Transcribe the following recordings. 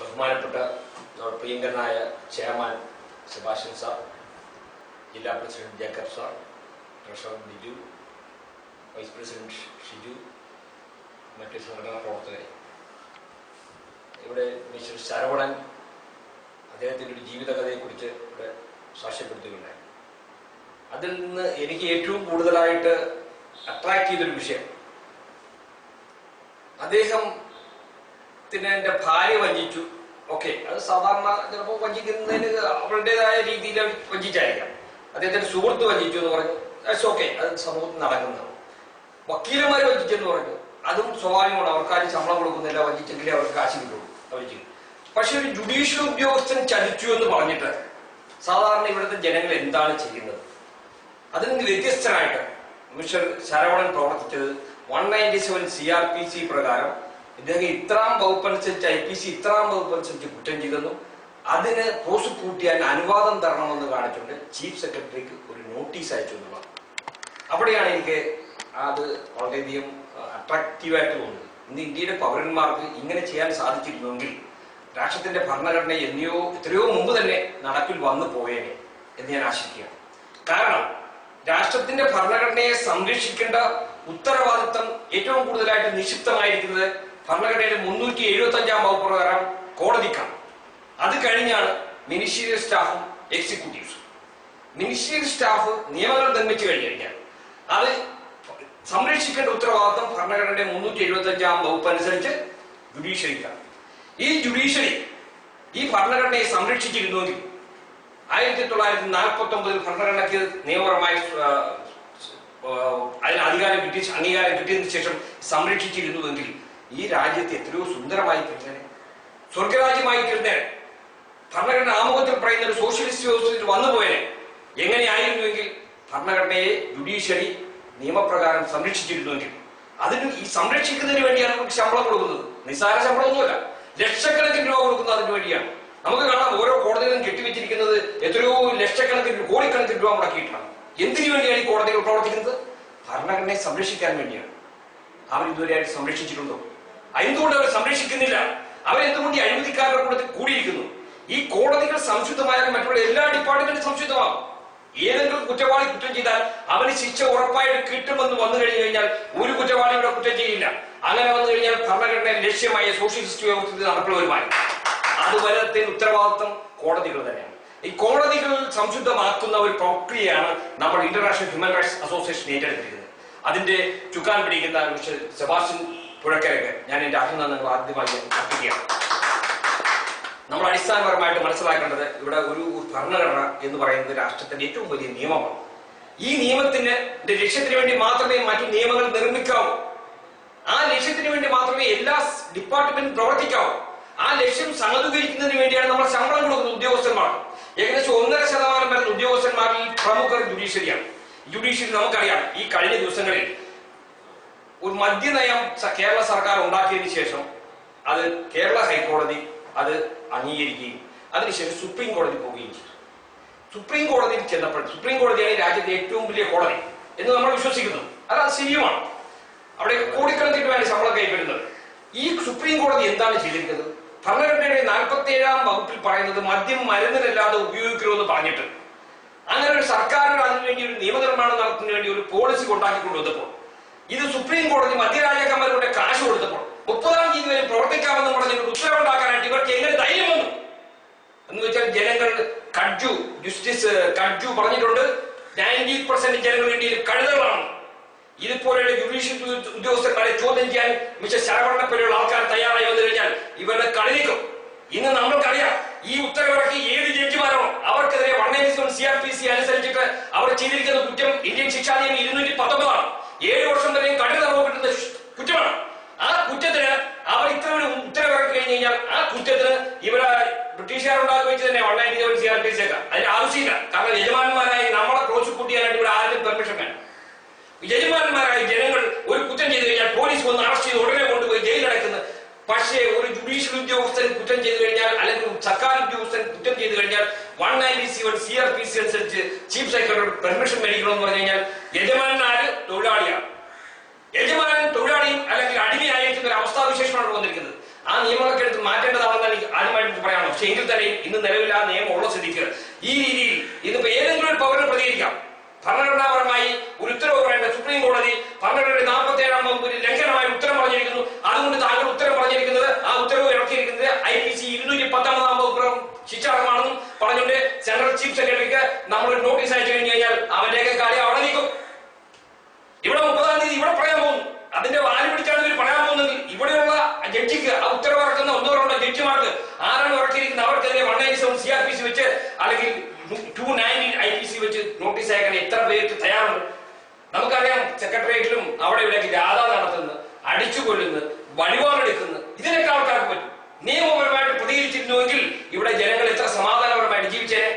ബഹുമാനപ്പെട്ട പ്രിയങ്കരനായ chairman Sebastian sir, ജില്ലാ president Jacob sir, treasurer Biju, vice president Shiju, മറ്റ് സംഘടനാ പ്രവർത്തകരെ, ഇവിടെ മിസ്റ്റർ ശരവണൻ അദ്ദേഹത്തിൻ്റെ ഒരു ജീവിതകഥയെക്കുറിച്ച് ഇവിടെ സാക്ഷ്യപ്പെടുത്തുകയുണ്ടായി. അതിൽ നിന്ന് എനിക്ക് ഏറ്റവും കൂടുതലായിട്ട് അട്രാക്ട് ചെയ്തൊരു വിഷയം, അദ്ദേഹത്തിന് എൻ്റെ ഭാര്യ വഞ്ചിച്ചു. ഓക്കെ, അത് സാധാരണ ചിലപ്പോൾ വഞ്ചിക്കുന്നതിന് അവരുടേതായ രീതിയിൽ വഞ്ചിച്ചായിരിക്കാം. അദ്ദേഹത്തിന്റെ സുഹൃത്ത് വഞ്ചിച്ചു എന്ന് പറഞ്ഞു, ദാറ്റ്സ് ഓക്കെ, അത് സമൂഹത്തിൽ നടക്കുന്നതാണ്. വക്കീലന്മാർ വഞ്ചിച്ചെന്ന് പറഞ്ഞു, അതും സ്വാഭാവികമാണ്. അവർക്കാരും ശമ്പളം കൊടുക്കുന്നില്ല, വഞ്ചിച്ചെങ്കിലേ അവർക്ക് കാശ് കിട്ടുള്ളൂ, അവർ ചെയ്യും. പക്ഷെ ഒരു ജുഡീഷ്യൽ ഉദ്യോഗസ്ഥൻ ചതിച്ചു എന്ന് പറഞ്ഞിട്ട് സാധാരണ ഇവിടുത്തെ ജനങ്ങൾ എന്താണ് ചെയ്യുന്നത്? അതിൽ നിന്ന് വ്യത്യസ്തനായിട്ട് മിസ്റ്റർ ശരവണൻ പ്രവർത്തിച്ചത് 197 CRPC പ്രകാരം ഇദ്ദേഹം ഇത്രാം വകുപ്പനുസരിച്ച് IPC ഇത്രാം വകുപ്പനുസരിച്ച് കുറ്റം ചെയ്തെന്നും അതിന് പ്രോസിക്യൂട്ട് ചെയ്യാൻ അനുവാദം തരണമെന്ന് കാണിച്ചുകൊണ്ട് ചീഫ് സെക്രട്ടറിക്ക് ഒരു നോട്ടീസ് അയച്ചു എന്നുള്ളതാണ്. അവിടെയാണ് എനിക്ക് അത് വളരെയധികം അട്രാക്റ്റീവായിട്ട് തോന്നുന്നത്. ഇന്ന് ഇന്ത്യയുടെ പൗരന്മാർക്ക് ഇങ്ങനെ ചെയ്യാൻ സാധിച്ചിരുന്നുവെങ്കിൽ രാഷ്ട്രത്തിന്റെ ഭരണഘടന എത്രയോ മുമ്പ് തന്നെ നടപ്പിൽ വന്നു പോയേനെ എന്ന് ഞാൻ ആശിക്കുകയാണ്. കാരണം രാഷ്ട്രത്തിന്റെ ഭരണഘടനയെ സംരക്ഷിക്കേണ്ട ഉത്തരവാദിത്വം ഏറ്റവും കൂടുതലായിട്ട് നിക്ഷിപ്തമായിരിക്കുന്നത് ഭരണഘടനയുടെ 375 വകുപ്പ് പ്രകാരം കോടതിക്കാണ്. അത് കഴിഞ്ഞാണ് മിനിസ്റ്റീരിയൽ സ്റ്റാഫും എക്സിക്യൂട്ടീവ്സും. മിനിസ്റ്റീരിയൽ സ്റ്റാഫ് നിയമങ്ങൾ നിർമ്മിച്ചു കഴിഞ്ഞാൽ അത് സംരക്ഷിക്കേണ്ട ഉത്തരവാദിത്വം ഭരണഘടനയുടെ 375 വകുപ്പ് അനുസരിച്ച് ജുഡീഷ്യറിക്കാണ്. ഈ ജുഡീഷ്യറി ഈ ഭരണഘടനയെ സംരക്ഷിച്ചിരുന്നുവെങ്കിൽ 1949 ഭരണഘടനയ്ക്ക് നിയമപരമായി അതിന് അംഗീകാരം കിട്ടിയതിനു ശേഷം സംരക്ഷിച്ചിരുന്നുവെങ്കിൽ ഈ രാജ്യത്തെ എത്രയോ സുന്ദരമായി തീർന്നേനെ, സ്വർഗരാജ്യമായി തീർന്നേനെ. ഭരണഘടന ആമുഖത്തിൽ പറയുന്ന ഒരു സോഷ്യലിസ്റ്റ് വ്യവസ്ഥയിൽ വന്നുപോയനെ. എങ്ങനെയായിരുന്നുവെങ്കിൽ ഭരണഘടനയെ ജുഡീഷ്യറി നിയമപ്രകാരം സംരക്ഷിച്ചിരുന്നുവെങ്കിൽ. അതിന് ഈ സംരക്ഷിക്കുന്നതിന് വേണ്ടിയാണ് നമുക്ക് ശമ്പളം കൊടുക്കുന്നത്. നിസ്സാര ശമ്പളമൊന്നുമല്ല, ലക്ഷക്കണക്കിന് രൂപ കൊടുക്കുന്നത് അതിന് വേണ്ടിയാണ്. നമുക്ക് കാണാം ഓരോ കോടതികളും കെട്ടിവെച്ചിരിക്കുന്നത് എത്രയോ ലക്ഷക്കണക്കിന് കോടിക്കണക്കിന് രൂപ മുടക്കിയിട്ടാണ്. എന്തിനു വേണ്ടിയാണ് ഈ കോടതികൾ പ്രവർത്തിക്കുന്നത്? ഭരണഘടനയെ സംരക്ഷിക്കാൻ വേണ്ടിയാണ്. അവർ ഇതുവരെയായിട്ട് സംരക്ഷിച്ചിട്ടുണ്ടോ? എന്തുകൊണ്ട് അവർ സംരക്ഷിക്കുന്നില്ല? അവരെന്തുകൊണ്ട് ഈ അഴിമതിക്കാരുടെ കൂടെ കൂടിയിരിക്കുന്നു? ഈ കോടതികൾ സംശുദ്ധമായാൽ മറ്റുള്ള എല്ലാ ഡിപ്പാർട്ട്മെന്റും സംശുദ്ധമാകും. ഏതെങ്കിലും കുറ്റവാളി കുറ്റം ചെയ്താൽ അവന് ശിക്ഷ ഉറപ്പായിട്ട് കിട്ടുമെന്ന് വന്നു കഴിഞ്ഞു കഴിഞ്ഞാൽ ഒരു കുറ്റവാളിയുടെ കുറ്റം ചെയ്യില്ല. അങ്ങനെ വന്നു കഴിഞ്ഞാൽ ഭരണഘടന ലക്ഷ്യമായ സോഷ്യലിസ്റ്റ് വ്യവസ്ഥ നടപ്പിൽ വരുമായി. അതുവരത്തെ ഉത്തരവാദിത്വം കോടതികൾ തന്നെയാണ്. ഈ കോടതികൾ സംശുദ്ധമാക്കുന്ന ഒരു പ്രക്രിയയാണ് നമ്മൾ ഇന്റർനാഷണൽ ഹ്യൂമൻ റൈറ്റ്സ് അസോസിയേഷൻ ഏറ്റെടുത്തിരിക്കുന്നത്. അതിന്റെ ചുക്കാൻ പിടിക്കുന്ന മിസ്റ്റർ സെബാസ്റ്റ്യൻ പുഴക്കരയ്ക്ക് ഞാൻ എന്റെ അഭിനന്ദനങ്ങൾ ആദ്യമായി അർപ്പിക്കുകയാണ്. നമ്മൾ അടിസ്ഥാനപരമായിട്ട് മനസ്സിലാക്കേണ്ടത് ഇവിടെ ഒരു ഭരണഘടന എന്ന് പറയുന്നത് രാഷ്ട്രത്തിന്റെ ഏറ്റവും വലിയ നിയമമാണ്. ഈ നിയമത്തിന്റെ ലക്ഷ്യത്തിന് വേണ്ടി മാത്രമേ മറ്റു നിയമങ്ങൾ നിർമ്മിക്കാവൂ. ആ ലക്ഷ്യത്തിന് വേണ്ടി മാത്രമേ എല്ലാ ഡിപ്പാർട്ട്മെന്റും പ്രവർത്തിക്കാവൂ. ആ ലക്ഷ്യം സാധൂകരിക്കുന്നതിന് വേണ്ടിയാണ് നമ്മൾ ശമ്പളം കൊടുക്കുന്നത് ഉദ്യോഗസ്ഥന്മാർ. ഏകദേശം 1.5% വരുന്ന ഉദ്യോഗസ്ഥന്മാരിൽ പ്രമുഖർ ജുഡീഷ്യറിയാണ്. ജുഡീഷ്യറി നമുക്കറിയാം, ഈ കഴിഞ്ഞ ദിവസങ്ങളിൽ ഒരു മദ്യനയം കേരള സർക്കാർ ഉണ്ടാക്കിയതിനു ശേഷം അത് കേരള ഹൈക്കോടതി അത് അംഗീകരിക്കുകയും അതിനുശേഷം സുപ്രീം കോടതി പോവുകയും ചെയ്തു. സുപ്രീം കോടതിയിൽ ചെന്നപ്പോൾ, സുപ്രീം കോടതിയാണ് രാജ്യത്തെ ഏറ്റവും വലിയ കോടതി എന്ന് നമ്മൾ വിശ്വസിക്കുന്നു. അത് ശരിയുമാണ്. അവിടെ കോടിക്കണക്കിന് രൂപയാണ് ശമ്പളം കൈപ്പറ്റുന്നത്. ഈ സുപ്രീം കോടതി എന്താണ് ചെയ്തിരിക്കുന്നത്? ഭരണഘടനയുടെ 47 വകുപ്പിൽ പറയുന്നത് മദ്യം മരുന്നിനല്ലാതെ ഉപയോഗിക്കരുതെന്ന് പറഞ്ഞിട്ട് അങ്ങനെ ഒരു സർക്കാരിന് അതിനുവേണ്ടി ഒരു നിയമനിർമ്മാണം നടത്തുന്നതിന് വേണ്ടി ഒരു പോളിസി കൊണ്ടുവന്നപ്പോൾ ഇത് സുപ്രീം കോടതി മദ്യരാജാക്കന്മാരുടെ കാശ് കൊടുത്തപ്പോൾ 30-ാം തീയതി വരെ പ്രവർത്തിക്കാമെന്ന് പറഞ്ഞൊരു ഉത്തരവുണ്ടാക്കാനായിട്ട് ഇവർക്ക് എങ്ങനെ ധൈര്യം വന്നു എന്ന് വെച്ചാൽ ജനങ്ങൾ ജസ്റ്റിസ് കഡ്ജു പറഞ്ഞിട്ടുണ്ട് 90% ജനങ്ങൾ ഇന്ത്യയിൽ കഴുതകളാണ്. ഇതുപോലെയുള്ള ജുഡീഷ്യൽ ഉദ്യോഗസ്ഥന്മാരെ ചോദ്യം ചെയ്യാൻ മിസ്റ്റർ ശരവണനെ പോലെയുള്ള ആൾക്കാർ തയ്യാറായി വന്നു കഴിഞ്ഞാൽ ഇവരുടെ കളിനിക്കും. ഇന്ന് നമ്മൾക്കറിയാം, ഈ ഉത്തരവിറക്കി ഏത് ജഡ്ജിമാരാണോ അവർക്കെതിരെ 197 CRPC അനുസരിച്ചിട്ട് അവർ ചെയ്തിരിക്കുന്ന കുറ്റം ഇന്ത്യൻ ശിക്ഷാ നിയമം 219 7 വർഷം വരെയും കഠിന തടവ് കിട്ടുന്ന കുറ്റമാണ്. ആ കുറ്റത്തിന് അവർ ഇത്ര ഒരു ഉത്തരവിറക്കി കഴിഞ്ഞു കഴിഞ്ഞാൽ ആ കുറ്റത്തിന് ഇവരെ ബ്രിട്ടീഷുകാർ ഉണ്ടാക്കി വെച്ച് തന്നെ 197 CRPC ഒക്കെ അതിന്റെ ആവശ്യമില്ല. കാരണം യജമാനന്മാരായി നമ്മളെ പ്രോസിക്യൂട്ട് ചെയ്യാനായിട്ട് ഇവിടെ ആരും പെർമിഷൻ വേണം. യജമാനന്മാരായ ജനങ്ങൾ ഒരു കുറ്റം ചെയ്തു കഴിഞ്ഞാൽ പോലീസ് വന്ന് അറസ്റ്റ് ചെയ്ത് ഉടനെ കൊണ്ടുപോയി ജയിലടക്കുന്നത്. പക്ഷേ ഒരു ജുഡീഷ്യൽ ഉദ്യോഗസ്ഥൻ കുറ്റം ചെയ്തു കഴിഞ്ഞാൽ അല്ലെങ്കിൽ സർക്കാർ ഉദ്യോഗസ്ഥൻ കുറ്റം ചെയ്തു കഴിഞ്ഞാൽ 197 CRPC അനുസരിച്ച് ചീഫ് സെക്രട്ടറി പെർമിഷൻ മേടിക്കണമെന്ന് പറഞ്ഞു കഴിഞ്ഞാൽ യജമാനാര് തൊഴിലാളിയാണ്. യജമാനൻ തൊഴിലാളിയും അല്ലെങ്കിൽ അടിമയായിരിക്കുന്ന ഒരു അവസ്ഥാവിശേഷമാണ് വന്നിരിക്കുന്നത്. ആ നിയമങ്ങളൊക്കെ എടുത്ത് മാറ്റേണ്ടതാണെന്നാണ് എനിക്ക് ആദ്യമായി പക്ഷെ എങ്കിൽ തന്നെ ഇന്ന് നിലവിൽ ആ നിയമം ഉള്ള സ്ഥിതിക്ക് ഈ രീതിയിൽ ഇന്നിപ്പോ ഏതെങ്കിലും ഒരു പൗരന് പ്രതികരിക്കാം. ഭരണഘടനാപരമായി ഒരു ഉത്തരവ് പറയേണ്ട സുപ്രീം കോടതി ഭരണഘടനയുടെ 47-ാം വകുപ്പിൽ ലംഘനമായ ഉത്തരം പറഞ്ഞിരിക്കുന്നു. അതുകൊണ്ട് താങ്കൾ ഉത്തരം പറഞ്ഞിരിക്കുന്നത് ആ ഉത്തരവ് ഇറക്കിയിരിക്കുന്നത് IPC 219-ാം വകുപ്പ് ശിക്ഷാർഹമാണെന്നും പറഞ്ഞുകൊണ്ട് സെൻട്രൽ ചീഫ് സെക്രട്ടറിക്ക് നമ്മൾ നോട്ടീസ് അയച്ചു കഴിഞ്ഞു കഴിഞ്ഞാൽ അവന്റെയൊക്കെ കാര്യം അവിടെ നിൽക്കും. ഇവിടെ 30-ാം തീയതി ഇവിടെ പറയാൻ പോകുന്നു. അതിന്റെ വാല് പിടിച്ചാണ് ഇവർ പറയാൻ പോകുന്നെങ്കിൽ ഇവിടെയുള്ള ജഡ്ജിക്ക് ആ ഉത്തരവ് ഇറക്കുന്ന 1-2 ജഡ്ജിമാർക്ക് ആരാണ് ഇറക്കിയിരിക്കുന്നത് അവർക്കെതിരെ 197 CRPC വെച്ച് അല്ലെങ്കിൽ 290 IPC വെച്ച് നോട്ടീസ് അയക്കാൻ എത്ര പേർക്ക് തയ്യാറുണ്ട്? നമുക്കറിയാം സെക്രട്ടേറിയറ്റിലും അവിടെ ഇവിടെ ജാഥ നടത്തുന്നു, അടിച്ചു കൊല്ലുന്നു, വഴിപാടെടുക്കുന്നു. ഇതിനൊക്കെ ആൾക്കാർക്ക് പറ്റും. നിയമപരമായിട്ട് പ്രതികരിച്ചിരുന്നുവെങ്കിൽ ഇവിടെ ജനങ്ങൾ എത്ര സമാധാനപരമായിട്ട് ജീവിച്ചേനെ.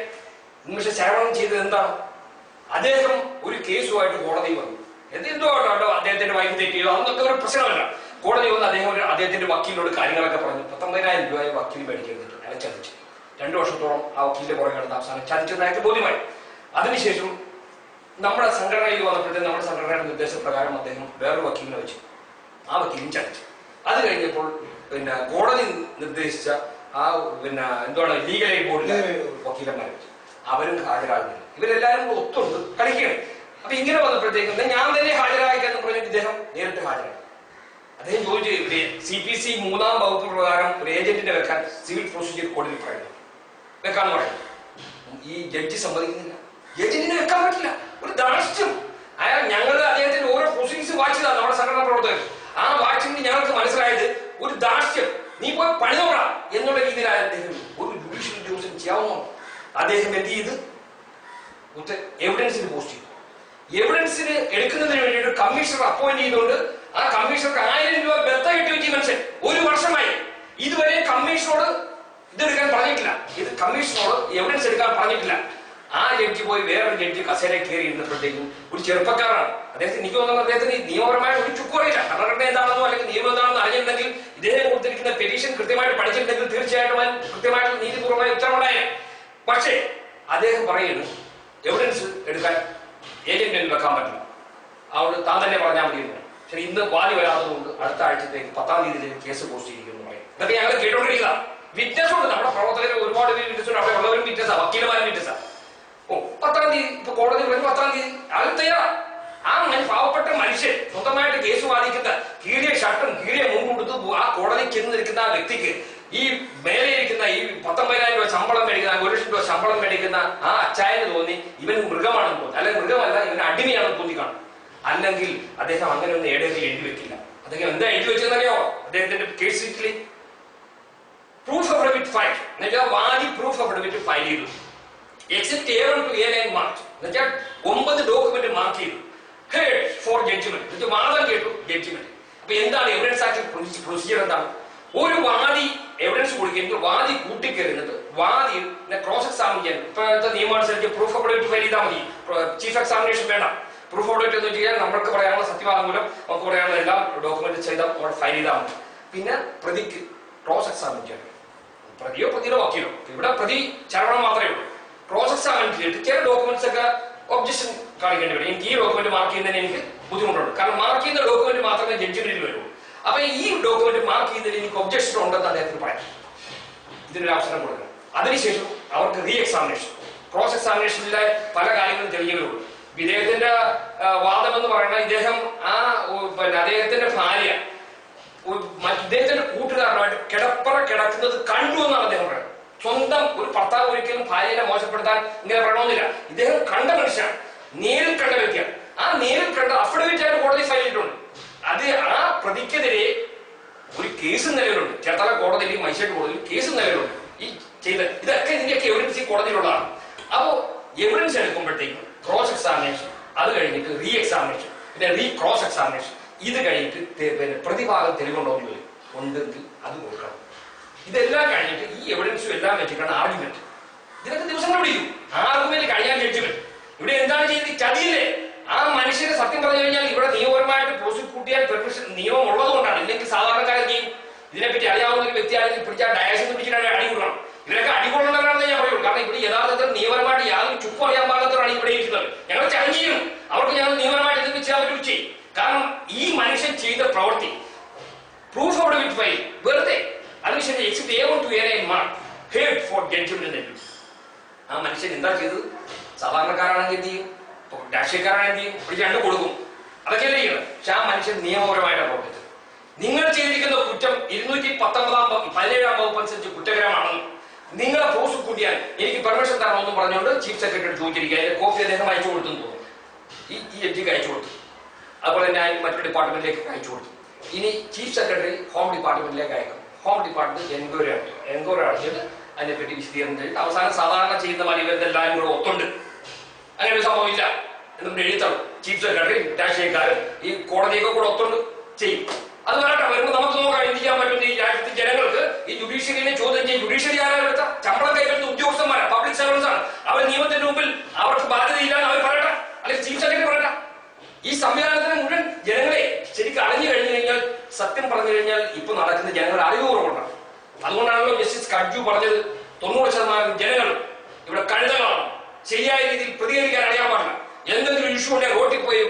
പക്ഷെ ശരവണം ചെയ്തത് എന്താണ്? അദ്ദേഹം ഒരു കേസുമായിട്ട് കോടതി വന്നു. എന്തോ കേട്ടോ അദ്ദേഹത്തിന്റെ വൈകി തെറ്റിയോ അതൊക്കെ ഒരു പ്രശ്നമല്ല. കോടതി വന്ന് അദ്ദേഹത്തിന്റെ വക്കീലിനോട് കാര്യങ്ങളൊക്കെ പറഞ്ഞു. 19,000 രൂപ വക്കീൽ മേടിക്കരുത്, അയാളെ ചതിച്ചു. 2 വർഷത്തോളം ആ വക്കീലിന്റെ പുറകെ നടന്ന അവസാനം ചതിച്ചെന്ന് അയാൾക്ക് ബോധ്യമായി. അതിനുശേഷം നമ്മുടെ സംഘടനയിൽ വന്നപ്പോഴത്തേക്ക് നമ്മുടെ സംഘടനയുടെ നിർദ്ദേശപ്രകാരം അദ്ദേഹം വേറൊരു വക്കീലിനെ വെച്ചു. ആ വക്കീലും ചതിച്ചു. അത് കഴിഞ്ഞപ്പോൾ കോടതി നിർദ്ദേശിച്ച ആ എന്താണ് ലീഗൽ എയ്ഡ് ബോർഡിലെ വക്കീലന്മാരെ വെച്ചു. അവരും ഹാജരാകുന്നില്ല. ഇവരെല്ലാവരും ഒത്തുണ്ട് കളിക്കുകയാണ്. അപ്പൊ ഇങ്ങനെ വന്നപ്പോഴത്തേക്കും ഞാൻ തന്നെ ഹാജരാക്കാന്ന് പറഞ്ഞിട്ട് ഇദ്ദേഹം നേരിട്ട് ഹാജരായി. അദ്ദേഹം ചോദിച്ചു CPC 3-ാം വകുപ്പ് പ്രകാരം ഒരു ഏജന്റിനെ വെക്കാൻ സിവിൽ പ്രൊസീജിയർ കോഡിൽ പറയുന്നു, വെക്കാന്ന് പറയുന്നു. ഈ ജഡ്ജി സമ്മതിക്കുന്നില്ല. ഏജന്റിനെ വെക്കാൻ പറ്റില്ല. ഒരു ധാർഷ്ട്യം. ഞങ്ങൾ അദ്ദേഹത്തിന്റെ ഓരോ പ്രൊസീഡിങ്സ് വായിച്ചതാണ് നമ്മുടെ സംഘടനാ പ്രവർത്തകർ. ആ വായിച്ചിട്ട് ഞങ്ങൾക്ക് മനസ്സിലായത് ഒരു ധാർഷ്ട്യം, നീ പോയി പണി നോക്കണം എന്നുള്ള രീതിയിലായ അദ്ദേഹം ഒരു ജുഡീഷ്യൽ ഉദ്യോഗസ്ഥൻ ചെയ്യാവുന്ന അദ്ദേഹം എന്ത് ചെയ്ത് എവിഡൻസിന് പോസ്റ്റ് ചെയ്തു. എവിഡൻസിന് എടുക്കുന്നതിന് വേണ്ടിയിട്ട് കമ്മീഷണർ അപ്പോയിന്റ് ചെയ്തുകൊണ്ട് ആ കമ്മീഷണർക്ക് 1000 രൂപ ബത്ത കെട്ടി വെച്ച മനുഷ്യൻ 1 വർഷമായി ഇതുവരെ കമ്മീഷനോട് ഇതെടുക്കാൻ പറഞ്ഞിട്ടില്ല. ഇത് കമ്മീഷനോട് എവിഡൻസ് എടുക്കാൻ പറഞ്ഞിട്ടില്ല. ആ ജഡ്ജി പോയി വേറൊരു ജഡ്ജി കസേര കയറി ഇരുന്നപ്പോഴത്തേക്കും ഒരു ചെറുപ്പക്കാരാണ് അദ്ദേഹത്തിന്. എനിക്ക് തോന്നുന്നത് അദ്ദേഹത്തിന് നിയമപരമായ ഒരു ചുക്കും അറിയില്ല. ഭരണഘടന എന്താണെന്നോ അല്ലെങ്കിൽ നിയമം എന്താണെന്നോ അറിഞ്ഞിട്ടുണ്ടെങ്കിൽ ഇദ്ദേഹം കൊടുത്തിരിക്കുന്ന പെറ്റീഷൻ കൃത്യമായിട്ട് പഠിച്ചിട്ടുണ്ടെങ്കിൽ തീർച്ചയായിട്ടും കൃത്യമായിട്ട് നീതിപൂർവമായ ഉത്തരവുണ്ടായേനെ. പക്ഷേ അദ്ദേഹം പറയുന്നു എവിഡൻസ് എടുക്കാൻ ഏജന്റിൽ വെക്കാൻ പറ്റില്ല, അവിടെ താൻ തന്നെ പറഞ്ഞാൽ മതിയെന്ന്. ശരി, ഇന്ന് വാദി വരാത്തതുകൊണ്ട് അടുത്ത ആഴ്ചത്തേക്ക് 10-ാം തീയതിയിലേക്ക് കേസ് പോസ്റ്റ് ചെയ്യിക്കുന്നു പറയും. ഇതൊക്കെ ഞങ്ങൾ കേട്ടോണ്ടിരിക്കുക. വിറ്റ്നസ് ഉണ്ട്, നമ്മുടെ പ്രവർത്തകർ ഒരുപാട് പേര് വിറ്റ്നസ് ഉണ്ട്. അവിടെ ഉള്ളവരും വിറ്റ്നസാ, വക്കീലമാരും വിറ്റ്നസാ. 10-ാം തീയതി ഇപ്പൊ കോടതി പറഞ്ഞു 10-ാം തീയതി അത് തയ്യാറാ. ആ പാവപ്പെട്ട മനുഷ്യൻ സ്വന്തമായിട്ട് കേസ് വാദിക്കുന്ന കീഴിയ ഷർട്ടും കീഴിയ മുൻകൊടുത്ത് ആ കോടതിക്ക് എന്ന് നിൽക്കുന്ന ആ വ്യക്തിക്ക് ഈ മേലെ ഇരിക്കുന്ന ഈ 19,000 രൂപ ശമ്പളം മേടിക്കുന്ന 1 ലക്ഷം രൂപ ശമ്പളം മേടിക്കുന്ന ആ അച്ചായന് തോന്നി ഇവൻ മൃഗമാണെന്ന് തോന്നി, അല്ലെങ്കിൽ മൃഗമല്ല ഇവൻ അടിമയാണെന്ന് തോന്നി കാണും. അല്ലെങ്കിൽ അദ്ദേഹം അങ്ങനെ ഒന്നും എഴുതി വെക്കില്ല. അദ്ദേഹം എന്താ എഴുതി വെച്ചെന്നറിയോ? അദ്ദേഹത്തിന്റെ കേസ് ഷീറ്റിൽ പ്രൂഫ് അഫിഡവിറ്റ് ഫയൽ എന്നുവെച്ചാൽ വാദി പ്രൂഫ് അഫിഡവിറ്റ് ഫയൽ ചെയ്തു. Except A1 to A9 mark എന്നുവെച്ചാൽ 9 ഡോക്യുമെന്റ് മാർക്ക് ചെയ്തു. ഫോർ ജഡ്ജ്മെന്റ്, വാദം കേട്ടു, ജഡ്ജ്മെന്റ്. അപ്പൊ എന്താണ് എവിഡൻസ് ആക്ട് പ്രൊസീജിയർ? എന്താണ്? ഒരു വാദി എവിഡൻസ് കൊടുക്കുന്നത് വാദി കൂട്ടിക്കയറുന്നത് വാദിനെ ക്രോസ് എക്സാമിൻ ചെയ്യാൻ ഇപ്പോഴത്തെ നിയമമനുസരിച്ച് പ്രൂഫ് അഫിഡവിറ്റ് ഫയൽ ചെയ്താൽ മതി. ചീഫ് എക്സാമിനേഷൻ വേണ്ട. പ്രൂഫ് അഫിഡവിറ്റ് എന്ന് വെച്ച് കഴിഞ്ഞാൽ നമ്മൾക്ക് പറയാനുള്ള സത്യവാങ്മൂലം, നമുക്ക് പറയാനുള്ള എല്ലാ ഡോക്യുമെന്റ് ചെയ്താൽ ഫയൽ ചെയ്താൽ മതി. പിന്നെ പ്രതിക്ക് ക്രോസ് എക്സാമിൻ ചെയ്യണം. പ്രതിയുടെ വക്കീലോ. ഇവിടെ പ്രതി ചരണം മാത്രമേ ഉള്ളൂ. ക്രോസ് എക്സാമിൻ ചെയ്തിട്ട് ചില ഡോക്യുമെന്റ്സ് ഒക്കെ ഒബ്ജക്ഷൻ കാണിക്കേണ്ടി വരും. എനിക്ക് ഈ ഡോക്യുമെന്റ് മാർക്ക് ചെയ്യുന്നതിന് എനിക്ക് ബുദ്ധിമുട്ടുണ്ട്. കാരണം മാർക്ക് ചെയ്യുന്ന ഡോക്യുമെന്റ് മാത്രമേ ജഡ്ജിമെന്റിൽ വരുള്ളൂ. അപ്പൊ ഈ ഡോക്യുമെന്റ് മാർക്ക് ചെയ്യുന്നതിൽ എനിക്ക് ഒബ്ജക്ഷൻ ഉണ്ടെന്ന് അദ്ദേഹത്തിന് പറയാം. ഇതിനൊരു അവസരം കൊടുക്കണം. അതിനുശേഷം അവർക്ക് റീ എക്സാമിനേഷൻ, ക്രോസ് എക്സാമിനേഷനിലെ പല കാര്യങ്ങളും തെളിയുകയുള്ളൂ. ഇദ്ദേഹത്തിന്റെ വാദം എന്ന് പറയുന്നത് ഇദ്ദേഹം അദ്ദേഹത്തിന്റെ ഭാര്യ ഇദ്ദേഹത്തിന്റെ കൂട്ടുകാരനുമായിട്ട് കിടപ്പറ കിടക്കുന്നത് കണ്ടു എന്നാണ് അദ്ദേഹം പറയുന്നത്. സ്വന്തം ഒരു ഭർത്താവ് ഒരിക്കലും ഭാര്യനെ മോശപ്പെടുത്താൻ ഇങ്ങനെ പറയണമെന്നില്ല. ഇദ്ദേഹം കണ്ട മനുഷ്യനാണ്, നേരിൽ കണ്ട വ്യക്തിയാണ്. ആ നേരിൽ കണ്ട അഫിഡവിറ്റ് ആയിട്ട് കോടതി ഫയൽ ചെയ്തിട്ടുണ്ട്. അത് ആ പ്രതിക്കെതിരെ ഒരു കേസ് നിലവിലുണ്ട്. ചേർത്തല കോടതിയിൽ, മജിസ്ട്രേറ്റ് കോടതിയിൽ കേസ് നിലവിലുണ്ട്. ഈ ചെയ്ത ഇതൊക്കെ ഇതിന്റെയൊക്കെ എവിഡൻസ് ഈ കോടതിയിലുള്ളതാണ്. അപ്പോ എവിഡൻസ് എടുക്കുമ്പോഴത്തേക്കും ക്രോസ് എക്സാമിനേഷൻ, അത് കഴിഞ്ഞിട്ട് റീ എക്സാമിനേഷൻ, പിന്നെ റീ ക്രോസ് എക്സാമിനേഷൻ, ഇത് കഴിഞ്ഞിട്ട് പിന്നെ പ്രതിഭാഗം തെളിവുണ്ടോ എന്ന് വരും. ഉണ്ടെങ്കിൽ അത് കൊടുക്കണം. ഇതെല്ലാം കഴിഞ്ഞിട്ട് ഈ എവിഡൻസും എല്ലാം വെച്ചിട്ടാണ് ആർഗ്യുമെന്റ്. ഇതിനൊക്കെ ദിവസങ്ങൾ പിടിക്കും. ആർഗ്യുമെന്റ് കഴിഞ്ഞാൽ ജഡ്ജ്മെന്റ്. ഇവിടെ എന്താണ് ചെയ്തത്? ചതിയില്ലേ? ആ മനുഷ്യനെ സത്യം പറഞ്ഞു കഴിഞ്ഞാൽ ഇവിടെ നിയമപരമായിട്ട് പ്രോസിക്യൂട്ട് ചെയ്യാൻ പെർമിഷൻ നിയമം ഉള്ളതുകൊണ്ടാണ്. ഇല്ലെങ്കിൽ സാധാരണക്കാരൻ ചെയ്യും. ഇതിനെപ്പറ്റി അറിയാവുന്ന ഒരു വ്യക്തിയാണെങ്കിൽ പിടിച്ചാൽ ഡയസിന് പിടിച്ചിട്ടാണ് അടി കൊടുക്കണം. ഇവരൊക്കെ അടികൊള്ളണമെന്നാണ് ഞാൻ പറയുള്ളൂ. കാരണം ഇവിടെ യഥാർത്ഥത്തിൽ നിയമപരമായിട്ട് യാതൊരു ചുക്കും അറിയാൻ പാകത്തോടാണ് ഇവിടെ ഇരിക്കുന്നത്. ഞങ്ങൾ ചലഞ്ച് ചെയ്യും. അവർക്ക് ഞങ്ങൾ നിയമപരമായിട്ട് എന്തെങ്കിലും ചെയ്യാൻ പറ്റും ചെയ്യും. കാരണം ഈ മനുഷ്യൻ ചെയ്ത പ്രവൃത്തി പ്രൂഫ് അഫിഡവിറ്റ് ഫയൽ വെറുതെ അതിനുശേഷം exhibit A1 to A9 mark heard for judgement എന്ന്. ആ മനുഷ്യൻ എന്താ ചെയ്തത്? സാധാരണക്കാരാണെങ്കിൽ എന്ത് ചെയ്യും? രാഷ്ട്രീയക്കാരാണെങ്കിൽ എന്ത് ചെയ്യും? പിടിച്ച് രണ്ട് കൊടുക്കും. അതൊക്കെയല്ലേ ചെയ്യണം. പക്ഷെ ആ മനുഷ്യൻ നിയമപരമായിട്ടാണ് പ്രവർത്തിച്ചത്. നിങ്ങൾ ചെയ്തിരിക്കുന്ന കുറ്റം 217 വകുപ്പ് അനുസരിച്ച് കുറ്റകരമാണെന്നും നിങ്ങളെ പോസ്റ്റ് കൂട്ടിയാൽ എനിക്ക് പെർമിഷൻ തരണമെന്നും പറഞ്ഞുകൊണ്ട് ചീഫ് സെക്രട്ടറി ചോദിച്ചിരിക്കുക. അതിന്റെ കോപ്പി അദ്ദേഹം അയച്ചു കൊടുത്തെന്ന് തോന്നുന്നു. ഈ ജഡ്ജിക്ക് അയച്ചു കൊടുത്തു. അതുപോലെ തന്നെ അതിന് മറ്റൊരു ഡിപ്പാർട്ട്മെന്റിലേക്ക് അയച്ചു കൊടുത്തു. ഇനി ചീഫ് സെക്രട്ടറി ഹോം ഡിപ്പാർട്ട്മെന്റിലേക്ക് അയക്കും. ഹോം ഡിപ്പാർട്ട്മെന്റ് എൻക്വയറി നടത്തിയിട്ട് അതിനെപ്പറ്റി വിശദീകരണം ചെയ്തിട്ട് അവസാനം സാധാരണ ചെയ്യുന്ന പോലെ ഇവരെല്ലാവരും കൂടെ ഒത്തുണ്ട്, അങ്ങനെ ഒരു സംഭവമില്ല എന്നും എഴുതണം. ചീഫ് സെക്രട്ടറി രാഷ്ട്രീയക്കാരും ഈ കോടതിയൊക്കെ കൂടെ ഒത്തുണ്ട് ചെയ്യും. അത് വരട്ടെ, വരുമ്പോൾ നമുക്ക് നോക്കാം എന്ത് ചെയ്യാൻ പറ്റും. ഈ രാജ്യത്തെ ജനങ്ങൾക്ക് ഈ ജുഡീഷ്യറിനെ ചോദ്യം ചെയ്യും. ജുഡീഷ്യറി ആരെടുത്ത ശമ്പളം കൈവരുന്ന ഉദ്യോഗസ്ഥന്മാരാണ്, പബ്ലിക് സർവൻസ് ആണ്. അവർ നിയമത്തിന്റെ മുമ്പിൽ അവർക്ക് ബാധ്യതയില്ലാന്ന് അവർ പറയട്ടെ, അല്ലെങ്കിൽ ചീഫ് സെക്രട്ടറി പറയട്ടെ. ഈ സംവിധാനത്തിന് മുഴുവൻ ജനങ്ങളെ ശരിക്കും അറിഞ്ഞു കഴിഞ്ഞു കഴിഞ്ഞാൽ, സത്യം പറഞ്ഞു കഴിഞ്ഞാൽ ഇപ്പൊ നടക്കുന്ന ജനങ്ങളുടെ അറിവ് കുറവുണ്ടാണ്. അതുകൊണ്ടാണല്ലോ ജസ്റ്റിസ് കഡ്ജു പറഞ്ഞത് 90% ജനങ്ങൾ ഇവിടെ കഴുതകളാണ്, ശരിയായ രീതിയിൽ പ്രതികരിക്കാൻ അറിയാൻ പാടില്ല. എന്തെങ്കിലും ഇഷ്യൂ ഉണ്ടെങ്കിൽ റോട്ടിൽ പോയി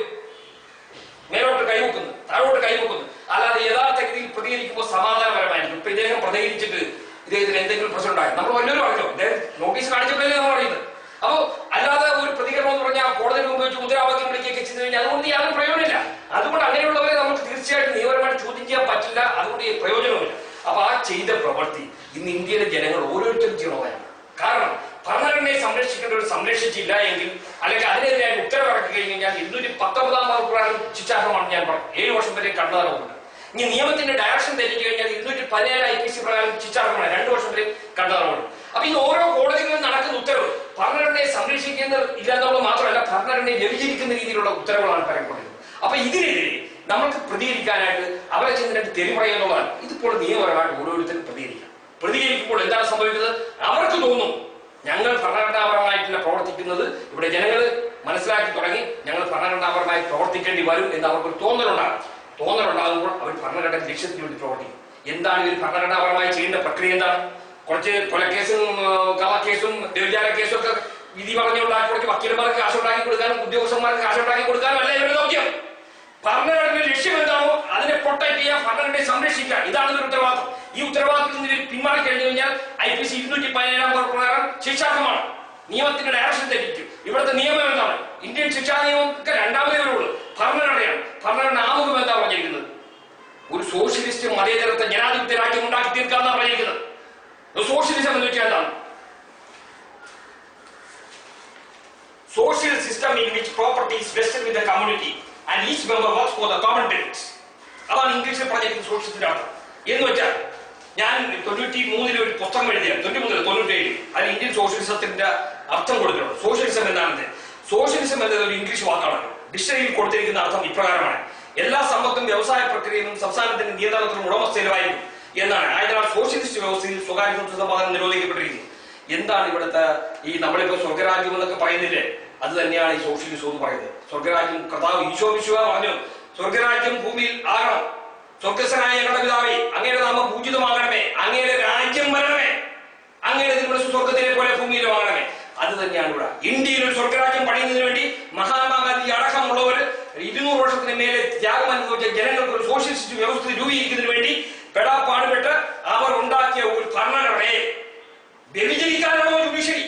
മേലോട്ട് കൈവക്കുന്നു, താഴോട്ട് കൈവക്കുന്നു. അല്ലാതെ യഥാർത്ഥ രീതിയിൽ പ്രതികരിക്കുമ്പോൾ സമാധാനപരമായിരിക്കും. ഇപ്പൊ ഇദ്ദേഹം പ്രതികരിച്ചിട്ട് ഇദ്ദേഹത്തിന് എന്തെങ്കിലും പ്രശ്നം ഉണ്ടായി നമ്മൾ വലിയൊരു പറഞ്ഞോ, ഇദ്ദേഹം നോട്ടീസ് കാണിച്ചപ്പോഴേ നമ്മൾ അറിയുന്നത്. അപ്പോ അല്ലാതെ ഒരു പ്രതികരണം എന്ന് പറഞ്ഞാൽ കോടതിയിൽ മുമ്പ് വെച്ച് മുദ്രാവാക്യം വിളിക്കുകയൊക്കെ ചെയ്തു കഴിഞ്ഞാൽ അതുകൊണ്ട് യാതൊരു പ്രയോജനമില്ല. അതുകൊണ്ട് അങ്ങനെയുള്ളവരെ നമുക്ക് തീർച്ചയായിട്ടും നിയമപരമായിട്ട് ചോദ്യം ചെയ്യാൻ പറ്റില്ല. അതുകൊണ്ട് പ്രയോജനവുമില്ല. അപ്പൊ ആ ചെയ്ത പ്രവൃത്തി ഇന്ന് ഇന്ത്യയിലെ ജനങ്ങൾ ഓരോരുത്തരും ചെയ്യണതാണ്. കാരണം ഭരണഘടനയെ സംരക്ഷിക്കേണ്ടവർ സംരക്ഷിച്ചില്ല എങ്കിൽ, അല്ലെങ്കിൽ അതിനെതിരായി ഉത്തരവിറക്കി കഴിഞ്ഞാൽ 219 വകുപ്പ് ശിക്ഷാർഹമാണ്. ഞാൻ പറഞ്ഞു 7 വർഷം വരെ കണ്ടതാറുണ്ട്. ഇനി നിയമത്തിന്റെ ഡയറക്ഷൻ തെറ്റിച്ചു കഴിഞ്ഞാൽ 217 IPC പ്രകാരം ശിക്ഷാർഹമാണ്, 2 വർഷം വരെ കണ്ടതാറുണ്ട്. അപ്പൊ ഈ ഓരോ കോടതികളിലും നടക്കുന്ന ഉത്തരവ് ഭരണഘടനയെ സംരക്ഷിക്കുന്നത് ഇല്ലാന്നുള്ളത് മാത്രമല്ല, ഭരണഘടനയെ വ്യഭിചരിക്കുന്ന രീതിയിലുള്ള ഉത്തരവുകളാണ് പറയപ്പെടുന്നത്. അപ്പൊ ഇതിനെതിരെ നമ്മൾക്ക് പ്രതികരിക്കാനായിട്ട് അവരെ ചെന്നിട്ട് തെറി പറയുന്നതാണ്. ഇതിപ്പോൾ നിയമപരമായിട്ട് ഓരോരുത്തരും പ്രതികരിക്കുമ്പോൾ എന്താണ് സംഭവിക്കുന്നത്? അവർക്ക് തോന്നും ഞങ്ങൾ ഭരണഘടനാപരമായിട്ടല്ല പ്രവർത്തിക്കുന്നത്, ഇവിടെ ജനങ്ങൾ മനസ്സിലാക്കി തുടങ്ങി ഞങ്ങൾ ഭരണഘടനാപരമായി പ്രവർത്തിക്കേണ്ടി വരും എന്ന് അവർക്കൊരു തോന്നലുണ്ടാകുമ്പോൾ അവർ ഭരണഘടന ലക്ഷ്യത്തിന് വേണ്ടി പ്രവർത്തിക്കും. എന്താണ് ഇവർ ഭരണഘടനാപരമായി ചെയ്യേണ്ട പ്രക്രിയ? എന്താണ്? കുറച്ച് കൊലക്കേസും കള്ളക്കേസും വ്യഭിചാര കേസും ഒക്കെ വിധി പറഞ്ഞുണ്ടാക്കി കുറച്ച് വക്കീലന്മാർക്ക് കാശുണ്ടാക്കി കൊടുക്കാനും ഉദ്യോഗസ്ഥന്മാർക്ക് കാശുണ്ടാക്കി കൊടുക്കാനും അല്ല ഇവരുടെ നോക്കിയത്. ഭരണഘടനയുടെ ലക്ഷ്യം എന്താണോ അതിനെ പ്രൊട്ടക്ട് ചെയ്യാൻ, ഭരണഘടനയെ സംരക്ഷിക്കാൻ. ഇതാണ് ഒരു ഉത്തരവാദിത്വം. ഈ ഉത്തരവാദിത്വത്തിൽ നിന്ന് പിന്മാറി കഴിഞ്ഞു കഴിഞ്ഞാൽ IPC 217 പ്രകാരം ശിക്ഷാർഹമാണ്. നിയമത്തിന്റെ ഡയറക്ഷൻ തെറ്റിച്ചു. ഇവിടുത്തെ നിയമം എന്താണ്? ഇന്ത്യൻ ശിക്ഷാ നിയമമൊക്കെ രണ്ടാമതേ ഉള്ളൂ. ഭരണഘടനയാണ്. ഭരണഘടന ആമുഖം എന്താ പറഞ്ഞിരിക്കുന്നത്? ഒരു സോഷ്യലിസ്റ്റ് മതേതരത്വ ജനാധിപത്യ രാജ്യം ഉണ്ടാക്കി തീർക്കാന്നാണ് പറഞ്ഞിരിക്കുന്നത്. സോഷ്യലിസം എന്ന് വെച്ചാൽ എന്താണ്? Social system in which property is vested with the community and each member works for the common benefits. അതാണ് ഇംഗ്ലീഷിൽ പറഞ്ഞിരിക്കുന്ന സോഷ്യലിസത്തിന്റെ അർത്ഥം. എന്ന് വെച്ചാൽ ഞാൻ 93 ഒരു പുസ്തകം എഴുതിയാണ്, 97 അതിൽ ഇന്ത്യൻ സോഷ്യലിസത്തിന്റെ അർത്ഥം കൊടുത്തിട്ടുണ്ട്. സോഷ്യലിസം എന്താണെന്ന്. സോഷ്യലിസം എന്നത് ഒരു ഇംഗ്ലീഷ് വാക്കാണ്. ഡിക്ഷണറിയിൽ കൊടുത്തിരിക്കുന്ന അർത്ഥം ഇപ്രകാരമാണ്: എല്ലാ സമ്പത്തും വ്യവസായ പ്രക്രിയയിലും സംസ്ഥാനത്തിന്റെ നിയന്ത്രണത്തിലും ഉടമസ്ഥയിലുമായിരിക്കും എന്നാണ്. ആയതിനാൽ സോഷ്യലിസ്റ്റ് വ്യവസ്ഥയിൽ സ്വകാര്യ സമ്പാദനം നിരോധിക്കപ്പെട്ടിരിക്കുന്നു. എന്താണ് ഇവിടുത്തെ ഈ നമ്മളിപ്പോ സ്വർഗരാജ്യം എന്നൊക്കെ പറയുന്നില്ലേ, അത് തന്നെയാണ് ഈ സോഷ്യലിസം എന്ന് പറയുന്നത്. സ്വർഗരാജ്യം കർത്താവ് ഈശോ മിശിഹ പറഞ്ഞു, സ്വർഗരാജ്യം ഭൂമിയിൽ ആകണം, സ്വർഗസ്വനായ ഞങ്ങളുടെ പിതാവേ അങ്ങയുടെ നാമം പൂജിതമാകണമേ, അങ്ങയുടെ രാജ്യം വരണമേ, അങ്ങയുടെ തിരുമനസ്സ് സ്വർഗത്തിലെ പോലെ ഭൂമിയിലും ആകണമേ. അത് തന്നെയാണ് ഇവിടെ. ഇന്ത്യയിൽ ഒരു സ്വർഗരാജ്യം പണിയുന്നതിന് വേണ്ടി മഹാത്മാഗാന്ധി അടക്കമുള്ളവർ 200 വർഷത്തിന് മേലെ ത്യാഗം അനുഭവിച്ച ജനങ്ങൾക്ക് ഒരു സോഷ്യലിസ്റ്റ് വ്യവസ്ഥ രൂപീകരിക്കുന്നതിന് വേണ്ടി പെടാപ്പാടുപെട്ട് അവർ ഉണ്ടാക്കിയ ഒരു ഭരണഘടനയെ വ്യഭിചരിക്കാനാണോ ജുഡീഷ്യറി?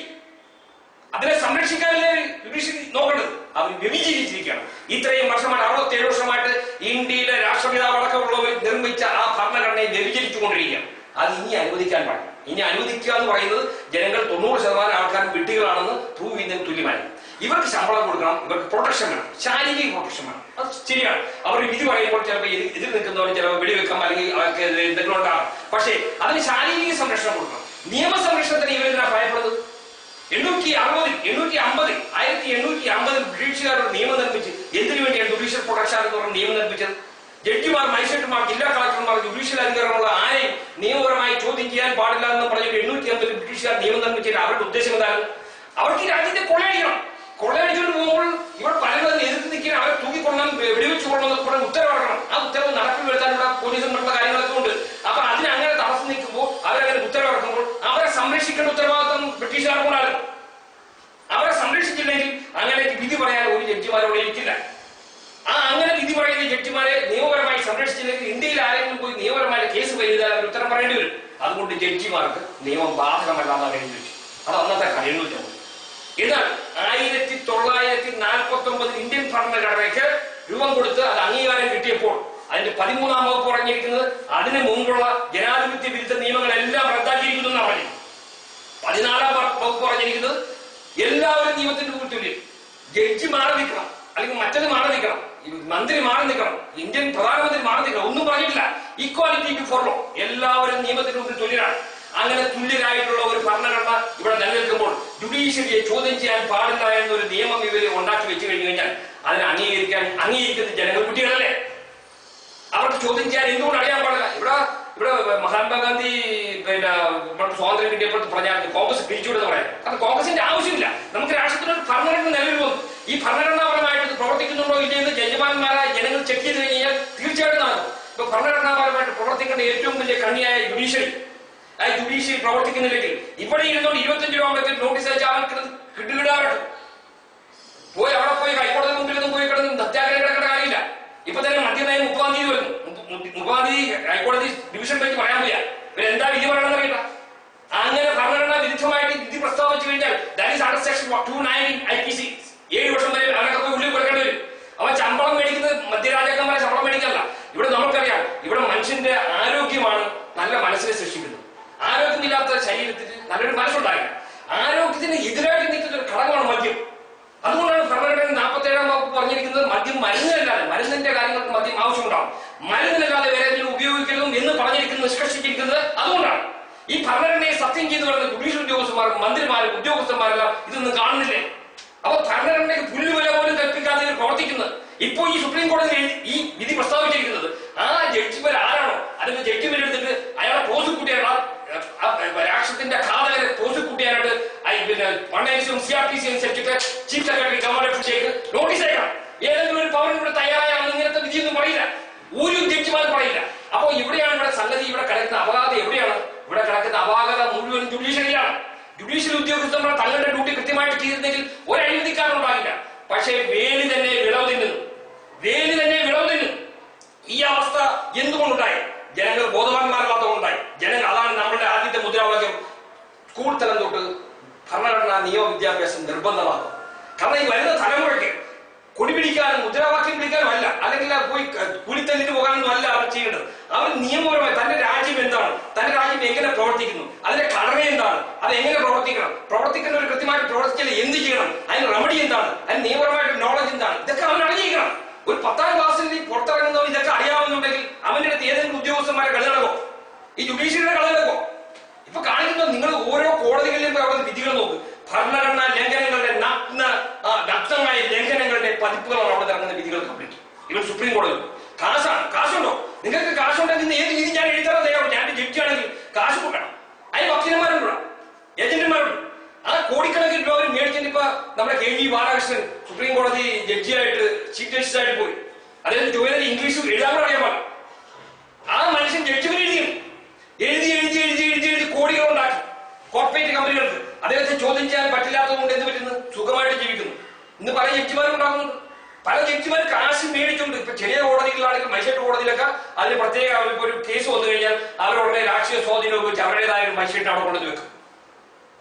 അതിനെ സംരക്ഷിക്കാനല്ലേ ജുഡീഷ്യറി നോക്കേണ്ടത്? അവർ വ്യഭിചരിച്ചിരിക്കുകയാണ്. ഇത്രയും വർഷമായിട്ട് 67 വർഷമായിട്ട് ഇന്ത്യയിലെ രാഷ്ട്രപിതാവ് അടക്കമുള്ളവർ നിർമ്മിച്ച ആ ഭരണഘടനയെ വ്യഭിചരിച്ചുകൊണ്ടിരിക്കുകയാണ്. അത് ഇനി അനുവദിക്കാൻ പാടില്ല. ഇനി അനുവദിക്കുക എന്ന് പറയുന്നത് ജനങ്ങൾ 90% ആൾക്കാരും വിഡ്ഢികളാണെന്ന് പ്രൂവ് ചെയ്യുന്നതിന് തുല്യമായി. ഇവർക്ക് ശമ്പളം കൊടുക്കണം, ഇവർക്ക് പ്രൊട്ടക്ഷൻ വേണം, ശാരീരിക പ്രൊട്ടക്ഷൻ വേണം. അത് ശരിയാണ്. അവർ വിധി പറയുമ്പോൾ ചിലപ്പോൾ എതിർ നിൽക്കുന്നവർ ചിലപ്പോൾ വെടിവെക്കാം, അല്ലെങ്കിൽ അവർക്ക് എന്തെങ്കിലും ഉണ്ടാകാം. പക്ഷേ അതിന് ശാരീരിക സംരക്ഷണം കൊടുക്കണം. നിയമസംരക്ഷണത്തിന് ഇവരെന്തിനാ ഭയപ്പെടുന്നത്? 1850 ബ്രിട്ടീഷുകാരുടെ നിയമം നിർമ്മിച്ച് എന്തിനു വേണ്ടിയാണ് ജുഡീഷ്യൽ പ്രൊട്ടക്ഷൻ എന്ന് പറഞ്ഞ നിയമം നിർമ്മിച്ചത്? ജഡ്ജിമാർ, മജിസ്ട്രേറ്റുമാർ, ജില്ലാ കളക്ടർമാർ, ജുഡീഷ്യൽ അധികാരമുള്ള ആരെയും നിയമപരമായി ചോദ്യം ചെയ്യാൻ പാടില്ല എന്ന് പറഞ്ഞിട്ട് 850 ബ്രിട്ടീഷുകാർ നിയമം നിർമ്മിച്ചതിൽ അവരുടെ ഉദ്ദേശം എന്താണ്? അവർക്ക് ഈ രാജ്യത്തെ കൊള്ളയടിക്കണം. കൊള്ളയടിച്ചുകൊണ്ട് പോകുമ്പോൾ ഇവർ പലരും അതിന് എതിർത്ത് നിൽക്കണം, അവരെ തൂക്കിക്കൊള്ളണം, വെടിവെച്ചു കൊള്ളണം എന്നൊക്കെ പറഞ്ഞ് ഉത്തരവിറക്കണം. ആ ഉത്തരവ് നടപ്പിൽ വരുത്താനുള്ള പോലീസും മറ്റുള്ള കാര്യങ്ങളൊക്കെ ഉണ്ട്. അപ്പൊ അതിന് അങ്ങനെ തടസ്സം നിൽക്കുമ്പോൾ, അവരങ്ങനെ ഉത്തരവിറക്കുമ്പോൾ അവരെ സംരക്ഷിക്കേണ്ട ഉത്തരവാദിത്വം ബ്രിട്ടീഷുകാർക്കൊണ്ടാണ്. അവരെ സംരക്ഷിച്ചില്ലെങ്കിൽ അങ്ങനെ വിധി പറയാൻ ഒരു ജഡ്ജിമാരോട് ഇരിക്കില്ല. അങ്ങനെ വിധി പറയുന്ന ജഡ്ജിമാരെ നിയമപരമായി സംരക്ഷിച്ചില്ലെങ്കിൽ ഇന്ത്യയിൽ ആരെങ്കിലും പോയി നിയമപരമായ കേസ് വൈകിയാൽ അവർ ഉത്തരം പറയേണ്ടി വരും. അതുകൊണ്ട് ജഡ്ജിമാർക്ക് നിയമം ബാധകമല്ലാന്നാണ് എഴുതി വെച്ചു. അത് അന്നത്തെ 850. എന്നാൽ 1949 ഇന്ത്യൻ ഭരണഘടനയ്ക്ക് രൂപം കൊടുത്ത് അത് അംഗീകാരം കിട്ടിയപ്പോൾ അതിന്റെ 13-ാം വകുപ്പ് പറഞ്ഞിരിക്കുന്നത് അതിന് മുമ്പുള്ള ജനാധിപത്യ വിരുദ്ധ നിയമങ്ങളെല്ലാം റദ്ദാക്കിയിരിക്കുന്നു എന്നാണ് പറഞ്ഞിരിക്കുന്നത്. 14-ാം വകുപ്പ് പറഞ്ഞിരിക്കുന്നത് എല്ലാവരും നിയമത്തിന്റെ തുല്യം, ജഡ്ജി മാറി നിൽക്കണം, അല്ലെങ്കിൽ മറ്റത് മാറി നിൽക്കണം, മന്ത്രി മാറി നിൽക്കണം, ഇന്ത്യൻ പ്രധാനമന്ത്രി മാറി നിൽക്കണം, ഒന്നും പറഞ്ഞിട്ടില്ല. ഈക്വാലിറ്റി ബിഫോർ ലോ, എല്ലാവരും നിയമത്തിന് മുമ്പിൽ തുല്യരാണ്. അങ്ങനെ തുല്യരായിട്ടുള്ള ഒരു ഭരണഘടന ഇവിടെ നിലനിൽക്കുമ്പോൾ ജുഡീഷ്യറിയെ ചോദ്യം ചെയ്യാൻ പാടില്ല എന്നൊരു നിയമം ഇവര് ഉണ്ടാക്കി വെച്ചു കഴിഞ്ഞു കഴിഞ്ഞാൽ അതിനെ അംഗീകരിക്കുന്ന ജനങ്ങൾ കുട്ടികളല്ലേ? അവർക്ക് ചോദ്യം ചെയ്യാൻ എന്തുകൊണ്ട് അറിയാൻ പാടില്ല? ഇവിടെ മഹാത്മാഗാന്ധി സ്വാതന്ത്ര്യം കിട്ടിയപ്പോൾ പറഞ്ഞാൽ കോൺഗ്രസ് പിരിച്ചുവിടുന്ന പറയാം. അത് കോൺഗ്രസിന്റെ ആവശ്യമില്ല. നമുക്ക് രാഷ്ട്രത്തിനൊരു ഭരണഘടന നിലവിൽ വന്നു. ഈ ഭരണഘടനാപരമായിട്ട് പ്രവർത്തിക്കുന്നുണ്ടോ ഇല്ലെന്ന് ജഡ്ജിമാന്മാരായ ജനങ്ങൾ ചെക്ക് ചെയ്ത് കഴിഞ്ഞാൽ തീർച്ചയായിട്ടും നടക്കും. ഇപ്പൊ ഭരണഘടനാപരമായിട്ട് പ്രവർത്തിക്കേണ്ട ഏറ്റവും വലിയ കണ്ണിയായ ജുഡീഷ്യറി, ആ ജുഡീഷ്യറി പ്രവർത്തിക്കുന്നില്ലെങ്കിൽ ഇവിടെ ഇരുന്നോണ്ട് 25 രൂപ നോട്ടീസ് അയച്ചാൽ അവർക്ക് കിട്ടുകിടാറുണ്ട്. പോയി അവിടെ പോയി ഹൈക്കോടതി മുമ്പിലൊന്നും പോയി കിടന്ന് സത്യാഗ്രഹം കിടക്കേണ്ട കാര്യമില്ല. ഇപ്പൊ തന്നെ മദ്യനയം 30-ാം തീയതി വരുന്നു. 30-ാം തീയതി ഹൈക്കോടതി ഡിവിഷൻ ബെഞ്ച് പറയാൻ പോയാ ഇവരെന്താ വിധി പറയണമെന്ന് അറിയില്ല. അങ്ങനെ ഭരണഘടനാ വിരുദ്ധമായിട്ട് വിധി പ്രസ്താവിച്ചു കഴിഞ്ഞാൽ that is under section 290 IPC 7 വർഷം വരെ അവനൊക്കെ പോയി ഉള്ളിൽ കൊടുക്കേണ്ടി വരും. അവൻ ശമ്പളം മേടിക്കുന്നത് മധ്യരാജാക്കന്മാരെ ശമ്പളം മേടിക്കാനല്ല. ഇവിടെ നമുക്കറിയാം, ഇവിടെ മനുഷ്യന്റെ ആരോഗ്യമാണ് നല്ല മനസ്സിനെ സൃഷ്ടിക്കുന്നത്. ആരോഗ്യമില്ലാത്ത ശരീരത്തിന് നല്ലൊരു മനസ്സുണ്ടാകില്ല. ആരോഗ്യത്തിന് എതിരായിട്ട് നിൽക്കുന്ന ഒരു ഘടകമാണ് മദ്യം. അതുകൊണ്ടാണ് ഭരണഘടന 47-ാം വകുപ്പ് പറഞ്ഞിരിക്കുന്നത് മദ്യം മരുന്നിനല്ലാതെ, മരുന്നിന്റെ കാര്യങ്ങൾക്ക് മദ്യം ആവശ്യമുണ്ടാകും, മരുന്നിനല്ലാതെ വേറെ എന്തെങ്കിലും ഉപയോഗിക്കലും എന്ന് പറഞ്ഞിരിക്കുന്നത് നിഷ്കർഷിച്ചിരിക്കുന്നത് അതുകൊണ്ടാണ്. ഈ ഭരണഘടനയെ സത്യം ചെയ്തു വരുന്ന ജുഡീഷ്യൽ ഉദ്യോഗസ്ഥന്മാരും മന്ത്രിമാരും ഉദ്യോഗസ്ഥന്മാരെല്ലാം ഇതൊന്നും കാണുന്നില്ലേ? അപ്പൊ ഭരണഘടനയ്ക്ക് പുല്ലുവില പോലും കൽപ്പിക്കാതെ പ്രവർത്തിക്കുന്നത്. ഇപ്പോ ഈ സുപ്രീം കോടതി ഈ വിധി പ്രസ്താവിച്ചിരിക്കുന്നത് ആ ജഡ്ജിമാർ ആരാണോ അതിന്റെ ജഡ്ജിമാർ എടുത്തിട്ട് അയാളെ പ്രോസിക്യൂട്ട് ചെയ്യാനുള്ള രാഷ്ട്രത്തിന്റെ ഘാതകരെ പ്രോസിക്യൂട്ട് ചെയ്യാനായിട്ട് പണ്ടേഴ്സും CRPC അനുസരിച്ചിട്ട് ചീഫ് സെക്രട്ടറി ഗവർണർക്ക് നോട്ടീസ് അയക്കണം. ഏതെങ്കിലും ഒരു പൗരൻ ഇവിടെ തയ്യാറായാൽ ഇങ്ങനത്തെ വിധിയൊന്നും പറയില്ല, ഒരു ജഡ്ജിമാരും പറയില്ല. അപ്പോ ഇവിടെയാണ് ഇവിടെ സംഗതി, ഇവിടെ കിടക്കുന്ന അപകടം എവിടെയാണ്? ഇവിടെ കിടക്കുന്ന അപാകത മുഴുവൻ ജുഡീഷ്യറിയാണ്. ജുഡീഷ്യൽ ഉദ്യോഗസ്ഥന്മാർ തങ്ങളുടെ ഡ്യൂട്ടി കൃത്യമായിട്ട് ചെയ്തിരുന്നെങ്കിൽ ഒരു അഴിമതിക്കാരുണ്ടാകില്ല. പക്ഷേ വേലി തന്നെ വിളവ് തിന്നുന്നു. ഈ അവസ്ഥ എന്തുകൊണ്ടുണ്ടായി? ജനങ്ങൾ ബോധവാന്മാരല്ലാത്തതുകൊണ്ടായി. ജനങ്ങൾ, അതാണ് നമ്മളുടെ ആദ്യത്തെ മുദ്രാവാക്യം. സ്കൂൾ തലം തൊട്ട് ഭരണഘടനാ നിയമ വിദ്യാഭ്യാസം നിർബന്ധമാക്കും. കാരണം ഈ വരുന്ന തലമുറയ്ക്ക് കൊടിപിടിക്കാനും മുദ്രാവാക്യം പിടിക്കാനും അല്ല, അല്ലെങ്കിൽ പോയി കൂലിത്തല്ലിന് പോകാനൊന്നും അല്ല അവർ ചെയ്യേണ്ടത്. അവർ നിയമപരമായി തന്റെ രാജ്യം എന്താണ്, തന്റെ രാജ്യം എങ്ങനെ പ്രവർത്തിക്കുന്നു, അതിന്റെ ഘടന എന്താണ്, അത് എങ്ങനെ പ്രവർത്തിക്കേണ്ട ഒരു കൃത്യമായിട്ട് പ്രവർത്തിച്ചാൽ എന്ത് ചെയ്യണം, അതിന് റെമഡി എന്താണ്, അതിന് നിയമപരമായിട്ട് നോളജ് എന്താണ്, ഇതൊക്കെ അവൻ അറിഞ്ഞിരിക്കണം. ഒരു 10-ാം ക്ലാസ്സിൽ പുറത്തിറങ്ങുന്നവൻ ഇതൊക്കെ അറിയാവുന്നുണ്ടെങ്കിൽ അവന്റെ അടുത്ത് ഏതെങ്കിലും ഉദ്യോഗസ്ഥന്മാരെ കളി നടക്കോ? ഈ ജുഡീഷ്യറിയുടെ കളി നടക്കോ? ഇപ്പൊ കാണിക്കുന്നത് നിങ്ങൾ ഓരോ കോടതികളിലും വിധികൾ നോക്ക്. ഭരണഘടനാ ലംഘനങ്ങളുടെ നഗ്നമായ ലംഘനങ്ങളുടെ പതിപ്പുകളാണ് അവിടെ ഇറങ്ങുന്ന വിധികൾ കംപ്ലീറ്റ്. ഇവർ സുപ്രീം കോടതി കാശുണ്ടോ? നിങ്ങൾക്ക് കാശുണ്ടെങ്കിൽ ഏത് വിധി ഞാൻ എഴുതാൻ തയ്യാറും. ഞാൻ ജഡ്ജി ആണെങ്കിൽ കാശ് കൊടുക്കണം. അതിന് വക്കീലന്മാരുണ്ട്, ഏജന്റുമാരുണ്ട്. ആ കോടിക്കണക്കിന് രൂപ അവർ മേടിച്ചിട്ട് ഇപ്പൊ നമ്മുടെ KG ബാലകൃഷ്ണൻ സുപ്രീം കോടതി ജഡ്ജിയായിട്ട് ചീഫ് ജസ്റ്റിസ് ആയിട്ട് പോയി. അദ്ദേഹം ചോദിച്ചത് ഇംഗ്ലീഷ് എഴുതാൻ അറിയാൻ പാടില്ല. ആ മനുഷ്യൻ ജഡ്ജിമെന്റ് എഴുതി കോടികൾ ഉണ്ടാക്കി കോർപ്പറേറ്റ് കമ്പനികൾക്ക്. അദ്ദേഹത്തെ ചോദ്യം ചെയ്യാൻ പറ്റില്ലാത്തതുകൊണ്ട് എന്ത് പറ്റുന്നു? സുഖമായിട്ട് ജീവിക്കുന്നു. ഇന്ന് പല ജഡ്ജിമാരും ഉണ്ടാകുന്നുണ്ട്. പല ജഡ്ജിമാർ കാശ് മേടിച്ചുകൊണ്ട്, ഇപ്പൊ ചെറിയ കോടതികളാണെങ്കിൽ മജിസ്ട്രേറ്റ് കോടതിയിലൊക്കെ അതിന് പ്രത്യേക ഒരു കേസ് വന്നു കഴിഞ്ഞാൽ അവരുടെ രാഷ്ട്രീയ സ്വാധീനം ഉപയോഗിച്ച് അവരുടേതായ ഒരു മജിസ്ട്രേറ്റ് അവിടെ കൊണ്ടുവന്ന് വെക്കും.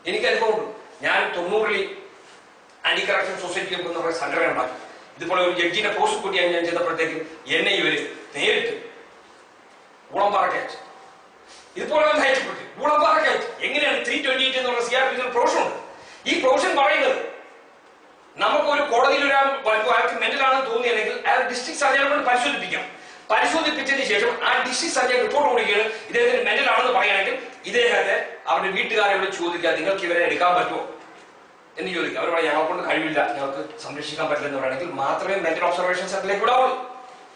എനിക്ക് അനുഭവമുണ്ട്. ഞാൻ 90-ൽ ആന്റി കറപ്ഷൻ സൊസൈറ്റി എന്ന് പറയുന്ന സംഘടന ഉണ്ടാക്കി. ഇതുപോലെ ഒരു ജഡ്ജിനെ പ്രോസിക്യൂട്ട് ചെയ്യാൻ ഞാൻ ചെയ്തപ്പോഴത്തേക്കും എന്നെ ഇവര് നേരിട്ട് ഊളംപാറയ്ക്ക് അയച്ചു. ഇതുപോലെ അയച്ചപ്പെട്ടു ഊളംപാറയ്ക്ക് അയച്ചു. എങ്ങനെയാണ് 328 എന്നുള്ള CRPC പ്രൊവിഷൻ ഉണ്ട്. ഈ പ്രൊവിഷൻ പറയുന്നത് നമുക്കൊരു കോടതിയിൽ അയാൾക്ക് മെന്റലാണെന്ന് തോന്നിയെങ്കിൽ അയാൾ ഡിസ്ട്രിക്ട് സർജനെ കൊണ്ട് പരിശോധിപ്പിച്ചതിന് ശേഷം ആ ഡിസ്ട്രിക്ട് സർജൻ റിപ്പോർട്ട് കൊടുക്കുകയാണ് ഇദ്ദേഹത്തിന് മെന്റലാണെന്ന് പറയുകയാണെങ്കിൽ ഇദ്ദേഹത്തെ അവരുടെ വീട്ടുകാരെ വിളിച്ച് ചോദിക്കുക, നിങ്ങൾക്ക് ഇവരെ എടുക്കാൻ പറ്റുമോ എന്ന് ചോദിക്കുക. അവർ പറയാം ഞങ്ങളെ കൊണ്ട് കഴിവില്ല, ഞങ്ങൾക്ക് സംരക്ഷിക്കാൻ പറ്റില്ല എന്ന് പറയുകയാണെങ്കിൽ മാത്രമേ മെന്റൽ ഒബ്സർവേഷൻ സെന്ററിലേക്ക് വിടാവുള്ളൂ.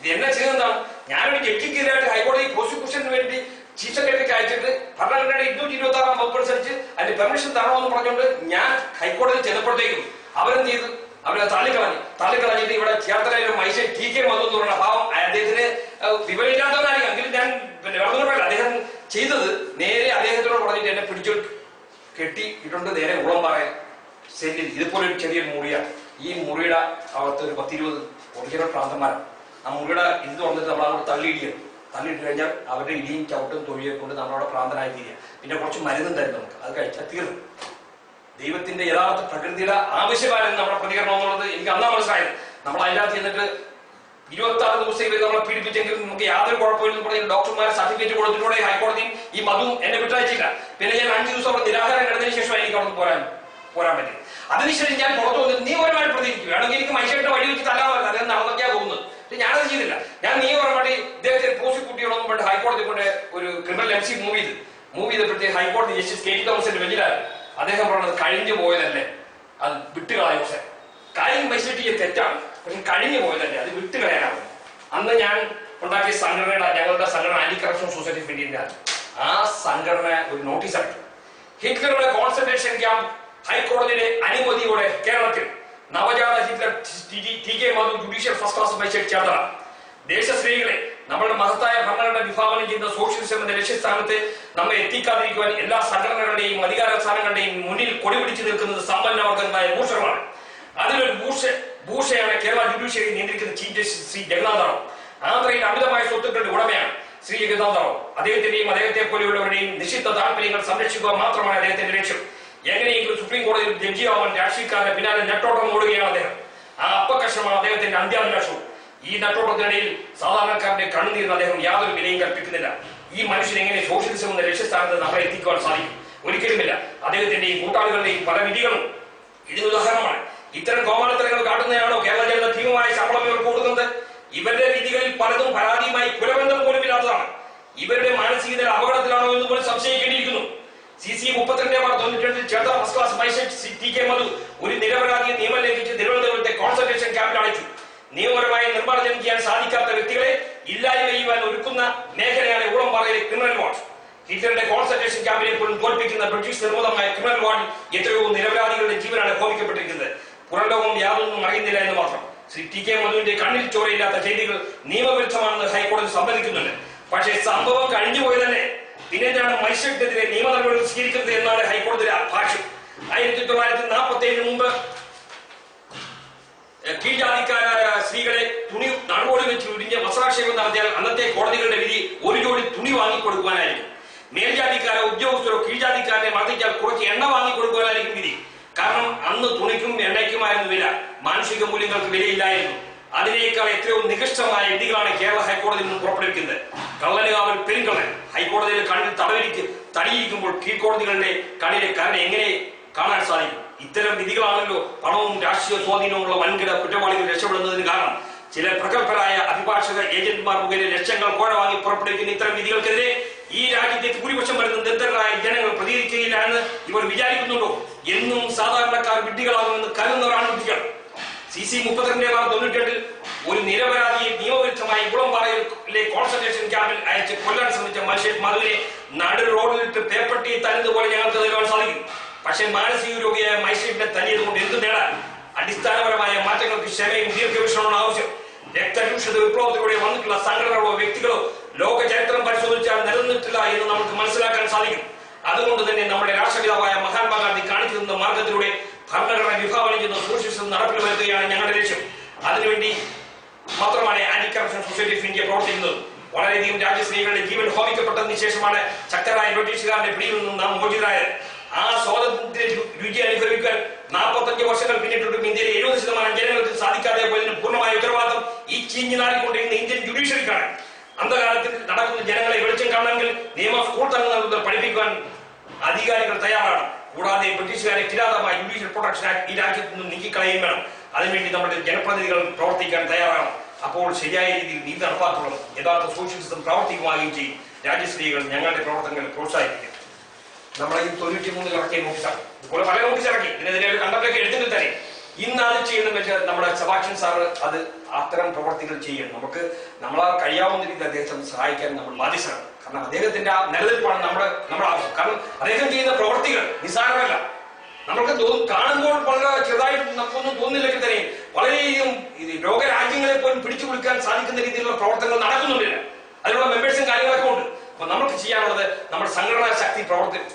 ഇത് എന്നെ ചെയ്യുന്നതാണ്. ഞാനൊരു ജഡ്ജിക്കെതിരായിട്ട് ഹൈക്കോടതി പ്രോസിക്യൂഷന് വേണ്ടി ചീഫ് സെക്രട്ടറിക്ക് അയച്ചിട്ട് ഭരണഘടനയുടെ 226-ാം വകുപ്പ് അനുസരിച്ച് അതിന്റെ പെർമിഷൻ തരണമെന്ന് പറഞ്ഞുകൊണ്ട് ഞാൻ ഹൈക്കോടതി ചെന്നപ്പോഴത്തേക്കും അവരെന്ത് ചെയ്തു? അവരെ തള്ളിക്കളഞ്ഞിട്ട് ഇവിടെ ചേർത്തലയിലും മൈസൂർ TK മധു എന്ന് പറയുന്ന ഭാവം അദ്ദേഹത്തിന് വിവരമില്ലാത്തവരായിരിക്കും. എങ്കിലും ഞാൻ വേറെ അദ്ദേഹം ചെയ്തത് നേരെ അദ്ദേഹത്തിനോട് പറഞ്ഞിട്ട് എന്നെ പിടിച്ചു കെട്ടി ഇട്ടുണ്ട് നേരെ ഉളംപാറ സെല്ലിൽ. ഇതുപോലെ ഒരു ചെറിയൊരു മുറിയാണ്. ഈ മുറിയുടെ അകത്ത് ഒരു 10-20 ഒറിജിനൽ പ്രാന്തന്മാരാണ്. ആ മുറിയുടെ ഇത് തുറന്നിട്ട് നമ്മളവിടെ തള്ളിയിടിയാണ്. തള്ളിയിട്ട് കഴിഞ്ഞാൽ അവരുടെ ഇടിയും ചവിട്ടും തൊഴിയെ കൊണ്ട് നമ്മളവിടെ പ്രാന്തനായി തീരുക. പിന്നെ കുറച്ച് മരുന്നും തരും നമുക്ക്, അത് കഴിച്ചാൽ തീർന്നു. ദൈവത്തിന്റെ യഥാർത്ഥ പ്രകൃതിയുടെ ആവശ്യമായിരുന്നു നമ്മുടെ പ്രതികരണം എന്നുള്ളത് എനിക്ക് അന്നാ മനസ്സിലായത്. നമ്മൾ അതിനകത്ത് ചെന്നിട്ട് 26 ദിവസം ഇവർ നമ്മളെ പീഡിപ്പിച്ചെങ്കിലും നമുക്ക് യാതൊരു കുഴപ്പമില്ലെന്ന് പറഞ്ഞ് ഡോക്ടർമാരെ സർട്ടിഫിക്കറ്റ് കൊടുത്തിട്ടൂടെ ഹൈക്കോടതിയും ഈ മധുവും എന്നെ വിട്ടയച്ചില്ല. പിന്നെ ഞാൻ 5 ദിവസം അവിടെ നിരാഹാരം കിടന്നതിന് ശേഷം എനിക്ക് അവിടെ പോരാൻ പറ്റും. അതിനുശേഷം ഞാൻ പുറത്തു വന്നിട്ട് നിയമപരമായിട്ട് പ്രതികരിക്കും. വേണമെങ്കിൽ എനിക്ക് മനുഷ്യരുടെ വഴി വെച്ച് തല്ലാമല്ലോ, അദ്ദേഹം നടന്നൊക്കെയാ പോകുന്നത്. പക്ഷെ ഞാനത് ചെയ്തില്ല. ഞാൻ നിയമപരമായിട്ട് ഇദ്ദേഹത്തെ പ്രോസിക്യൂട്ട് ചെയ്യണമെന്നും പറഞ്ഞിട്ട് ഹൈക്കോടതി കൊണ്ട് ഒരു ക്രിമിനൽ MC മൂവ് ചെയ്തപ്പോഴത്തേക്ക് ഹൈക്കോടതി ജസ്റ്റിസ് KT തോമസിന്റെ ബെഞ്ചിലാണ് അദ്ദേഹം പറഞ്ഞത് കഴിഞ്ഞു പോയതല്ലേ, അത് വിട്ടുകളായ പക്ഷെ കാര്യം മജിസ്ട്രേറ്റ് തെറ്റാണ്, പക്ഷെ കഴിഞ്ഞു പോയതല്ലേ, അത് വിട്ടുകളയാനാവും. അന്ന് ഞാൻ ഉണ്ടാക്കിയ ഞങ്ങളുടെ സംഘടന anti corruption society of India, ആ സംഘടന ഒരു നോട്ടീസ് അയച്ചു. ഹിറ്റ്ലറുടെ കോൺസെൻട്രേഷൻ ക്യാമ്പ് ഹൈക്കോടതിയുടെ അനുമതിയോടെ കേരളത്തിൽ നവജാത ഹിറ്റ്ലർ TK Madhu judicial first class magistrate Cherthala ദേശസ്നേഹികളെ, നമ്മളുടെ മഹത്തായ ഭരണഘടന വിഭാവനം ചെയ്യുന്ന സോഷ്യലിസം എന്ന ലക്ഷ്യസ്ഥാനത്ത് നമ്മെ എത്തിക്കാതിരിക്കുവാൻ എല്ലാ സംഘടനകളുടെയും അധികാര സ്ഥാനങ്ങളുടെയും മുന്നിൽ കൊടിപിടിച്ചു നിൽക്കുന്നത് സമ്പന്നവർഗങ്ങളായ ഭൂഷകളാണ്. അതിലൊരു ഭൂഷയാണ് കേരള ജുഡീഷ്യറി നിയന്ത്രിക്കുന്ന ചീഫ് ജസ്റ്റിസ് ശ്രീ ജഗന്നാഥ റാവു. ആന്ധ്രയിൽ അമിതമായ സ്വത്തുക്കളുടെ ഉടമയാണ് ശ്രീ ജഗന്നാഥ റാവു. അദ്ദേഹത്തിന്റെയും അദ്ദേഹത്തെ പോലെയുള്ളവരുടെയും നിശ്ചിത താല്പര്യങ്ങൾ സംരക്ഷിക്കുക മാത്രമാണ് അദ്ദേഹത്തിന്റെ ലക്ഷ്യം. എങ്ങനെയെങ്കിലും സുപ്രീം കോടതിയിൽ ജഡ്ജിയാവാൻ രാഷ്ട്രീയക്കാരന്റെ പിന്നാലെ നെട്ടോട്ടം ഓടുകയാണ് അദ്ദേഹം. ആ അപ്പകർഷമാണ് അദ്ദേഹത്തിന്റെ അന്ത്യാഭിലാഷവും. ഈ നെട്ടോട്ടത്തിനിടയിൽ സാധാരണക്കാരന്റെ കണ്ണുനീരിന് അദ്ദേഹം യാതൊരു വിലയും കൽപ്പിക്കുന്നില്ല. ഈ മനുഷ്യൻ എങ്ങനെ സോഷ്യലിസം എന്ന ലക്ഷ്യസ്ഥാനത്ത് നമ്മളെ എത്തിക്കുവാൻ സാധിക്കും? ഒരിക്കലുമില്ല. അദ്ദേഹത്തിന്റെയും കൂട്ടാളികളുടെയും പല വിധികളും ഇതിനുദാഹരണമാണ്. ഇത്തരം കോമാളിത്തരങ്ങൾ കാട്ടുന്നതാണോ കേരള ജനത ഭീമമായ ശമ്പളം ഇവർക്ക് കൊടുക്കുന്നത്? ഇവരുടെ വിധികളിൽ പലതും പരാതിയുമായി കുലബന്ധം പോലും ഇല്ലാത്തതാണ്. ഇവരുടെ മാനസികത അപകടത്തിലാണോ എന്ന് പോലും സംശയിക്കേണ്ടിയിരിക്കുന്നു. CC 32/92 Cherthala first class magistrate TK മധു ഒരു നിരപരാധിയെ നിയമം ലംഘിച്ച് തിരുവനന്തപുരത്തെ കോൺസെൻട്രേഷൻ ക്യാമ്പിൽ അടച്ചു. നിയമപരമായി നിർമ്മാർജ്ജനം ചെയ്യാൻ സാധിക്കാത്ത വ്യക്തികളെ ഇല്ലായ്മ ചെയ്യുവാൻ ഒരുക്കുന്ന മേഖലയാണ് ഊളംപാറയിലെ ക്രിമിനൽ വാർഡ്. ഹിറ്റ്ലറുടെ കോൺസെൻട്രേഷൻ ക്യാമ്പിനെ പോലും തോൽപ്പിക്കുന്ന ബ്രിട്ടീഷ് നിർമ്മിതമായ ക്രിമിനൽ വാർഡിൽ എത്രയോ നിരപരാധികളുടെ ജീവനാണ് ഹോമിക്കപ്പെട്ടിരിക്കുന്നത്. പുറംലോകം യാതൊന്നും അറിയുന്നില്ല എന്ന് മാത്രം. ശ്രീ TK മധുവിന്റെ കണ്ണിൽ ചോരയില്ലാത്ത ചെയ്തികൾ നിയമവിരുദ്ധമാണെന്ന് ഹൈക്കോടതി സമ്മതിക്കുന്നുണ്ട്. പക്ഷേ സംഭവം കഴിഞ്ഞുപോയതല്ലേ, പിന്നെന്താണ് മജിസ്ട്രേറ്റിനെതിരെ നിയമ നടപടികൾ സ്വീകരിക്കുന്നത് എന്നാണ് ഹൈക്കോടതിയുടെ ഭാഷ്യം. 1947 മുമ്പ് കീഴ്ജാതിക്കാരായ സ്ത്രീകളെ തുണി നടുവോടി വെച്ച് ഒഴിഞ്ഞ് വസ്ത്രാക്ഷേപം നടത്തിയാൽ അന്നത്തെ കോടതികളുടെ വിധി ഒരു ജോഡി തുണി വാങ്ങിക്കൊടുക്കുവാനായിരിക്കും. മേൽജാതിക്കാരോ ഉദ്യോഗസ്ഥരോ കീഴ്ജാതിക്കാരനെ മർദ്ദിച്ചാൽ കുറച്ച് എണ്ണ വാങ്ങിക്കൊടുക്കുവാനായിരിക്കും വിധി. കാരണം അന്ന് തുണിക്കും എണ്ണയ്ക്കുമായിരുന്നു വില, മാനുഷിക മൂല്യങ്ങൾക്ക് വിലയില്ലായിരുന്നു. അതിനേക്കാൾ എത്രയോ നികൃഷ്ടമായ വിധികളാണ് കേരള ഹൈക്കോടതിയിൽ നിന്ന് പുറപ്പെടുവിക്കുന്നത്. കള്ളനുകാവൽ പെരുങ്കള്ളൻ ഹൈക്കോടതിയിൽ കണ്ണിൽ തടിയിരിക്കുമ്പോൾ കീഴ്ക്കോടതികളുടെ കണ്ണിലെ കരൺ എങ്ങനെ കാണാൻ സാധിക്കും? ഇത്തരം വിധികളാണല്ലോ പണവും രാഷ്ട്രീയ സ്വാധീനവുമുള്ള വൻകിട കുറ്റവാളികൾ രക്ഷപ്പെടുന്നതിന് കാരണം. ചില പ്രഗത്ഭരായ അഭിഭാഷക ഏജന്റുമാർ മുഖേന ലക്ഷങ്ങൾ കോഴ വാങ്ങി പുറപ്പെടുവിക്കുന്ന ഇത്തരം വിധികൾക്കെതിരെ ഈ രാജ്യത്തെ ഭൂരിപക്ഷം വരുന്ന ദരിദ്രരായ ജനങ്ങൾ പ്രതികരിക്കുകയില്ല എന്ന് ഇവർ വിചാരിക്കുന്നുണ്ടോ? എന്നും സാധാരണക്കാർ വിഡ്ഢികളാകുമെന്ന് കരുതുന്നവരാണ് വിധികൾ. CC 32/92 ഒരു നിരപരാധിയെ നിയമവിരുദ്ധമായി ഊളംപാറയിലെ കോൺസെൻട്രേഷൻ ക്യാമ്പിൽ അയച്ച് കൊല്ലാൻ ശ്രമിച്ച മജിസ്ട്രേറ്റ് മധുവിനെ നടു റോഡിലിട്ട് പേപ്പട്ടി തരുന്നതുപോലെ ഞങ്ങൾക്ക് നൽകാൻ സാധിക്കും. പക്ഷേ മാനസിക രോഗിയായ മജിസ്ട്രേറ്റിനെ തല്ലിയത് കൊണ്ട് എന്ത് നേടാൻ? അടിസ്ഥാനപരമായ മാറ്റങ്ങൾക്ക് ക്ഷമയും ദീർഘവീക്ഷണമാണ് ആവശ്യം. രക്തരൂഷിത വിപ്ലവത്തിലൂടെ വന്നിട്ടുള്ള സംഘടനകളോ വ്യക്തികളോ ലോക ചരിത്രം പരിശോധിച്ചാൽ നിലനിന്നിട്ടില്ല എന്ന് നമുക്ക് മനസ്സിലാക്കാൻ സാധിക്കും. അതുകൊണ്ട് തന്നെ നമ്മുടെ രാഷ്ട്രപിതാവായ മഹാത്മാഗാന്ധി കാണിച്ചു തന്ന മാർഗത്തിലൂടെ ഭരണഘടന വിഭാവനം ചെയ്യുന്ന സോഷ്യലിസം നടപ്പിൽ വരുത്തുകയാണ് ഞങ്ങളുടെ ലക്ഷ്യം. അതിനുവേണ്ടി മാത്രമാണ് anti corruption society of India പ്രവർത്തിക്കുന്നത്. വളരെയധികം രാജ്യസ്നേഹികളുടെ ജീവൻ ഹോമിക്കപ്പെട്ടതിന് ശേഷമാണ് ശക്തരായ ബ്രിട്ടീഷുകാരുടെ പിടിയിൽ നിന്നും നാം മോചിതരായത്. ആ സ്വാതന്ത്ര്യ രുചി അനുഭവിക്കാൻ 45 വർഷങ്ങൾ പിന്നിട്ടിട്ടും ഇന്ത്യയിലെ 70% ജനങ്ങൾക്ക് സാധിക്കാതെ പോയതിന് പൂർണ്ണമായ ഉത്തരവാദിത്തം ഈ ചീഞ്ഞു നാടിക്കൊണ്ടിരുന്ന ഇന്ത്യൻ ജുഡീഷ്യറിക്കാണ്. അന്ധകാലത്തിൽ നടക്കുന്ന ജനങ്ങളെ വെളിച്ചം കാണണമെങ്കിൽ നിയമ സ്കൂൾ തലങ്ങൾ പഠിപ്പിക്കുവാൻ അധികാരികൾ തയ്യാറാണ്. കൂടാതെ ബ്രിട്ടീഷുകാരെ കിരാതമായ ജുഡീഷ്യൽ പ്രൊട്ടക്ഷൻ ആക്ട് ഈ രാജ്യത്ത് നിന്നും നീക്കിക്കളയുകയും വേണം. അതിനുവേണ്ടി നമ്മുടെ ജനപ്രതിനിധികൾ പ്രവർത്തിക്കാൻ തയ്യാറാണ്. അപ്പോൾ ശരിയായ രീതിയിൽ നീതി നടപ്പാക്കണം, യഥാർത്ഥ സോഷ്യലിസം പ്രാവർത്തികമാകുകയും ചെയ്യും. രാജ്യസ്ത്രീകൾ ഞങ്ങളുടെ പ്രവർത്തനങ്ങൾ പ്രോത്സാഹിപ്പിക്കും. നമ്മളെ ഈ 93 ഇറക്കിയ നോട്ടീസാണ്. ഇതുപോലെ പല നോട്ടീസ് ഇറക്കി. ഇതിനെതിരെ ഒരു കണ്ടന്റൊക്കെ എടുത്തിട്ട് തന്നെ ഇന്ന് അത് ചെയ്യണമെന്ന് വെച്ചാൽ നമ്മുടെ സബാക്ഷൻ സാറ് അത് അത്തരം പ്രവർത്തികൾ ചെയ്യണം. നമുക്ക് നമ്മളെ കഴിയാവുന്ന രീതിയിൽ അദ്ദേഹത്തെ സഹായിക്കാൻ നമ്മൾ ബാധ്യസ്ഥരാണ്. കാരണം അദ്ദേഹത്തിന്റെ ആ നിലനിൽപ്പാണ് നമ്മുടെ ആവശ്യം. കാരണം അദ്ദേഹം ചെയ്യുന്ന പ്രവർത്തികൾ നിസ്സാരമല്ല. നമുക്ക് കാണുമ്പോൾ വളരെ ചെറുതായിട്ട് നമുക്കൊന്നും തോന്നുന്നില്ലെങ്കിൽ തന്നെ വളരെയധികം ലോകരാജ്യങ്ങളെ പോലും പിടിച്ചു കൊടുക്കാൻ സാധിക്കുന്ന രീതിയിലുള്ള പ്രവർത്തനങ്ങൾ നടക്കുന്നുണ്ടില്ല. അതിനുള്ള മെമ്പേഴ്സും കാര്യങ്ങളൊക്കെ ഉണ്ട്. അപ്പൊ നമുക്ക് ചെയ്യാനുള്ളത് നമ്മുടെ സംഘടനാ ശക്തി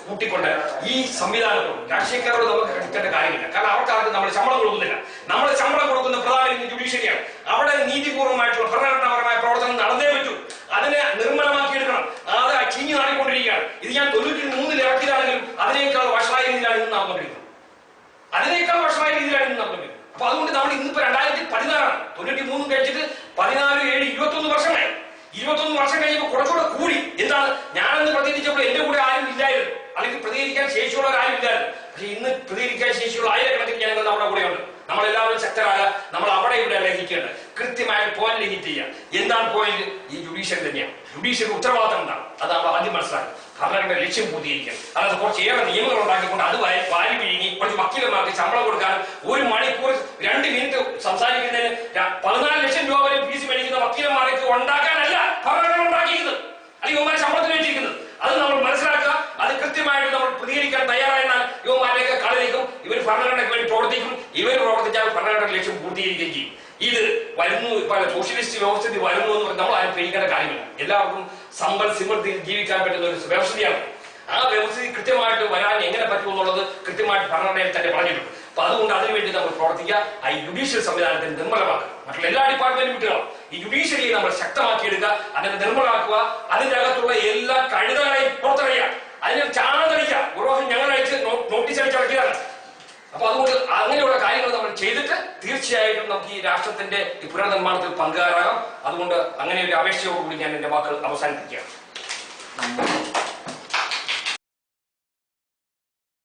കൂട്ടിക്കൊണ്ട് ഈ സംവിധാനത്തോട് രാഷ്ട്രീയക്കാരോട് നമുക്ക് കിട്ടേണ്ട കാര്യമില്ല. കാരണം അവർക്കാർക്ക് നമ്മൾ ശമ്പളം കൊടുക്കുന്നില്ല. നമ്മൾ ശമ്പളം കൊടുക്കുന്ന പ്രധാന ജുഡീഷ്യറിയാണ്. അവിടെ നീതിപൂർവ്വമായിട്ടുള്ള ഭരണഘടനാപരമായ പ്രവർത്തനം നടന്നേ പറ്റൂ. അതിനെ നിർമ്മലമാക്കിയെടുക്കണം. അത് ചീഞ്ഞു നാടിക്കൊണ്ടിരിക്കുകയാണ്. ഇത് ഞാൻ 93 ഇറക്കിയതാണെങ്കിലും അതിനേക്കാൾ വഷളായ രീതിയിലാണ് ഇന്ന് നടന്നുകൊണ്ടിരിക്കുന്നത്. അപ്പൊ അതുകൊണ്ട് നമ്മൾ ഇന്നിപ്പോ 2016 93 കഴിച്ചിട്ട് 14, 7, 21 വർഷമായി. 21 വർഷം കഴിഞ്ഞപ്പോൾ കുറച്ചുകൂടെ കൂടി. എന്താണ്, ഞാനന്ന് പ്രതികരിച്ചപ്പോൾ എന്റെ കൂടെ ആരും ഇല്ലായിരുന്നു, അല്ലെങ്കിൽ പ്രതികരിക്കാൻ ശേഷിയുള്ളവർ ആരും ഇല്ലായിരുന്നു. പക്ഷെ ഇന്ന് പ്രതികരിക്കാൻ ശേഷിയുള്ള ആയിരക്കണക്കിന് ജനങ്ങൾ നമ്മുടെ കൂടെയുണ്ട്. നമ്മളെല്ലാവരും ശക്തരായ നമ്മൾ അവിടെ ഇവിടെ ലംഘിക്കേണ്ട കൃത്യമായ പോയിന്റ് ലിമിറ്റ് ചെയ്യുക. എന്താണ് പോയിന്റ്? ഈ ജുഡീഷ്യറി തന്നെയാണ്. ജുഡീഷ്യറി ഉത്തരവാദിത്തം എന്താണ്? അത് നമ്മൾ ആദ്യം മനസ്സിലാക്കുക. ഭരണഘടന ലക്ഷ്യം പൂർത്തീകരിക്കണം. അതായത് കുറച്ചേറെ നിയമങ്ങൾ ഉണ്ടാക്കിക്കൊണ്ട് അത് വാരി വിഴുങ്ങി കുറച്ച് വക്കീലന്മാർക്ക് ശമ്പളം കൊടുക്കാനും 1 മണിക്കൂർ 2 മിനിറ്റ് സംസാരിക്കുന്നതിന് 14 ലക്ഷം രൂപ വരെ ഫീസ് മേടിക്കുന്ന വക്കീലന്മാർക്ക് ഉണ്ടാക്കാനല്ല ഭരണഘടന ഉണ്ടാക്കിയിരിക്കുന്നത്, അല്ലെങ്കിൽ യുവമാരെ ശമ്പളത്തിന് വെച്ചിരിക്കുന്നത്. അത് നമ്മൾ മനസ്സിലാക്കുക. അത് കൃത്യമായിട്ട് നമ്മൾ പ്രതികരിക്കാൻ തയ്യാറായെന്നാൽ യുവമാരെയൊക്കെ കളയിക്കും. ഇവർ ഭരണഘടനയ്ക്ക് വേണ്ടി പ്രവർത്തിക്കും. ഇവർ പ്രവർത്തിച്ചാൽ ഭരണഘടന ലക്ഷ്യം പൂർത്തീകരിക്കുകയും ചെയ്യും. ഇത് വരുന്നു, സോഷ്യലിസ്റ്റ് വ്യവസ്ഥിതി വരുന്നു എന്ന് പറഞ്ഞാൽ നമ്മൾ ആരും പേടിക്കേണ്ട കാര്യമില്ല. എല്ലാവർക്കും സമ്പൽ സമൃദ്ധിയിൽ ജീവിക്കാൻ പറ്റുന്ന ഒരു വ്യവസ്ഥയാണ്. ആ വ്യവസ്ഥിതി കൃത്യമായിട്ട് വരാൻ എങ്ങനെ പറ്റുമെന്നുള്ളത് കൃത്യമായിട്ട് ഭരണഘടനയിൽ തന്നെ പറഞ്ഞിട്ടുണ്ട്. അപ്പൊ അതുകൊണ്ട് അതിനുവേണ്ടി നമ്മൾ പ്രവർത്തിക്കുക. ഈ ജുഡീഷ്യൽ സംവിധാനത്തെ നിർമ്മലമാക്കുക. മറ്റുള്ള എല്ലാ ഡിപ്പാർട്ട്മെന്റും വിട്ടുകളും ഈ ജുഡീഷ്യറിയെ നമ്മൾ ശക്തമാക്കിയെടുക്കുക, അതിനെ നിർമ്മലമാക്കുക. അതിന്റെ അകത്തുള്ള എല്ലാ കഴുതകളെയും പുറത്തറിയുക, അതിനെ ചാണതടിക്കുക. ഒരു പ്രാവശ്യം ഞങ്ങൾ അയച്ച് നോട്ടീസ് അടിച്ചിറക്കിയതാണ്. അപ്പൊ അതുകൊണ്ട് അങ്ങനെയുള്ള കാര്യങ്ങൾ നമ്മൾ ചെയ്തിട്ട് തീർച്ചയായിട്ടും നമുക്ക് ഈ രാഷ്ട്രത്തിന്റെ ഈ പുനർനിർമ്മാണത്തിൽ പങ്കുകാരാകാം. അതുകൊണ്ട് അങ്ങനെ ഒരു അപേക്ഷയോടുകൂടി ഞാൻ എന്റെ വാക്കുകൾ അവസാനിപ്പിക്കുകയാണ്.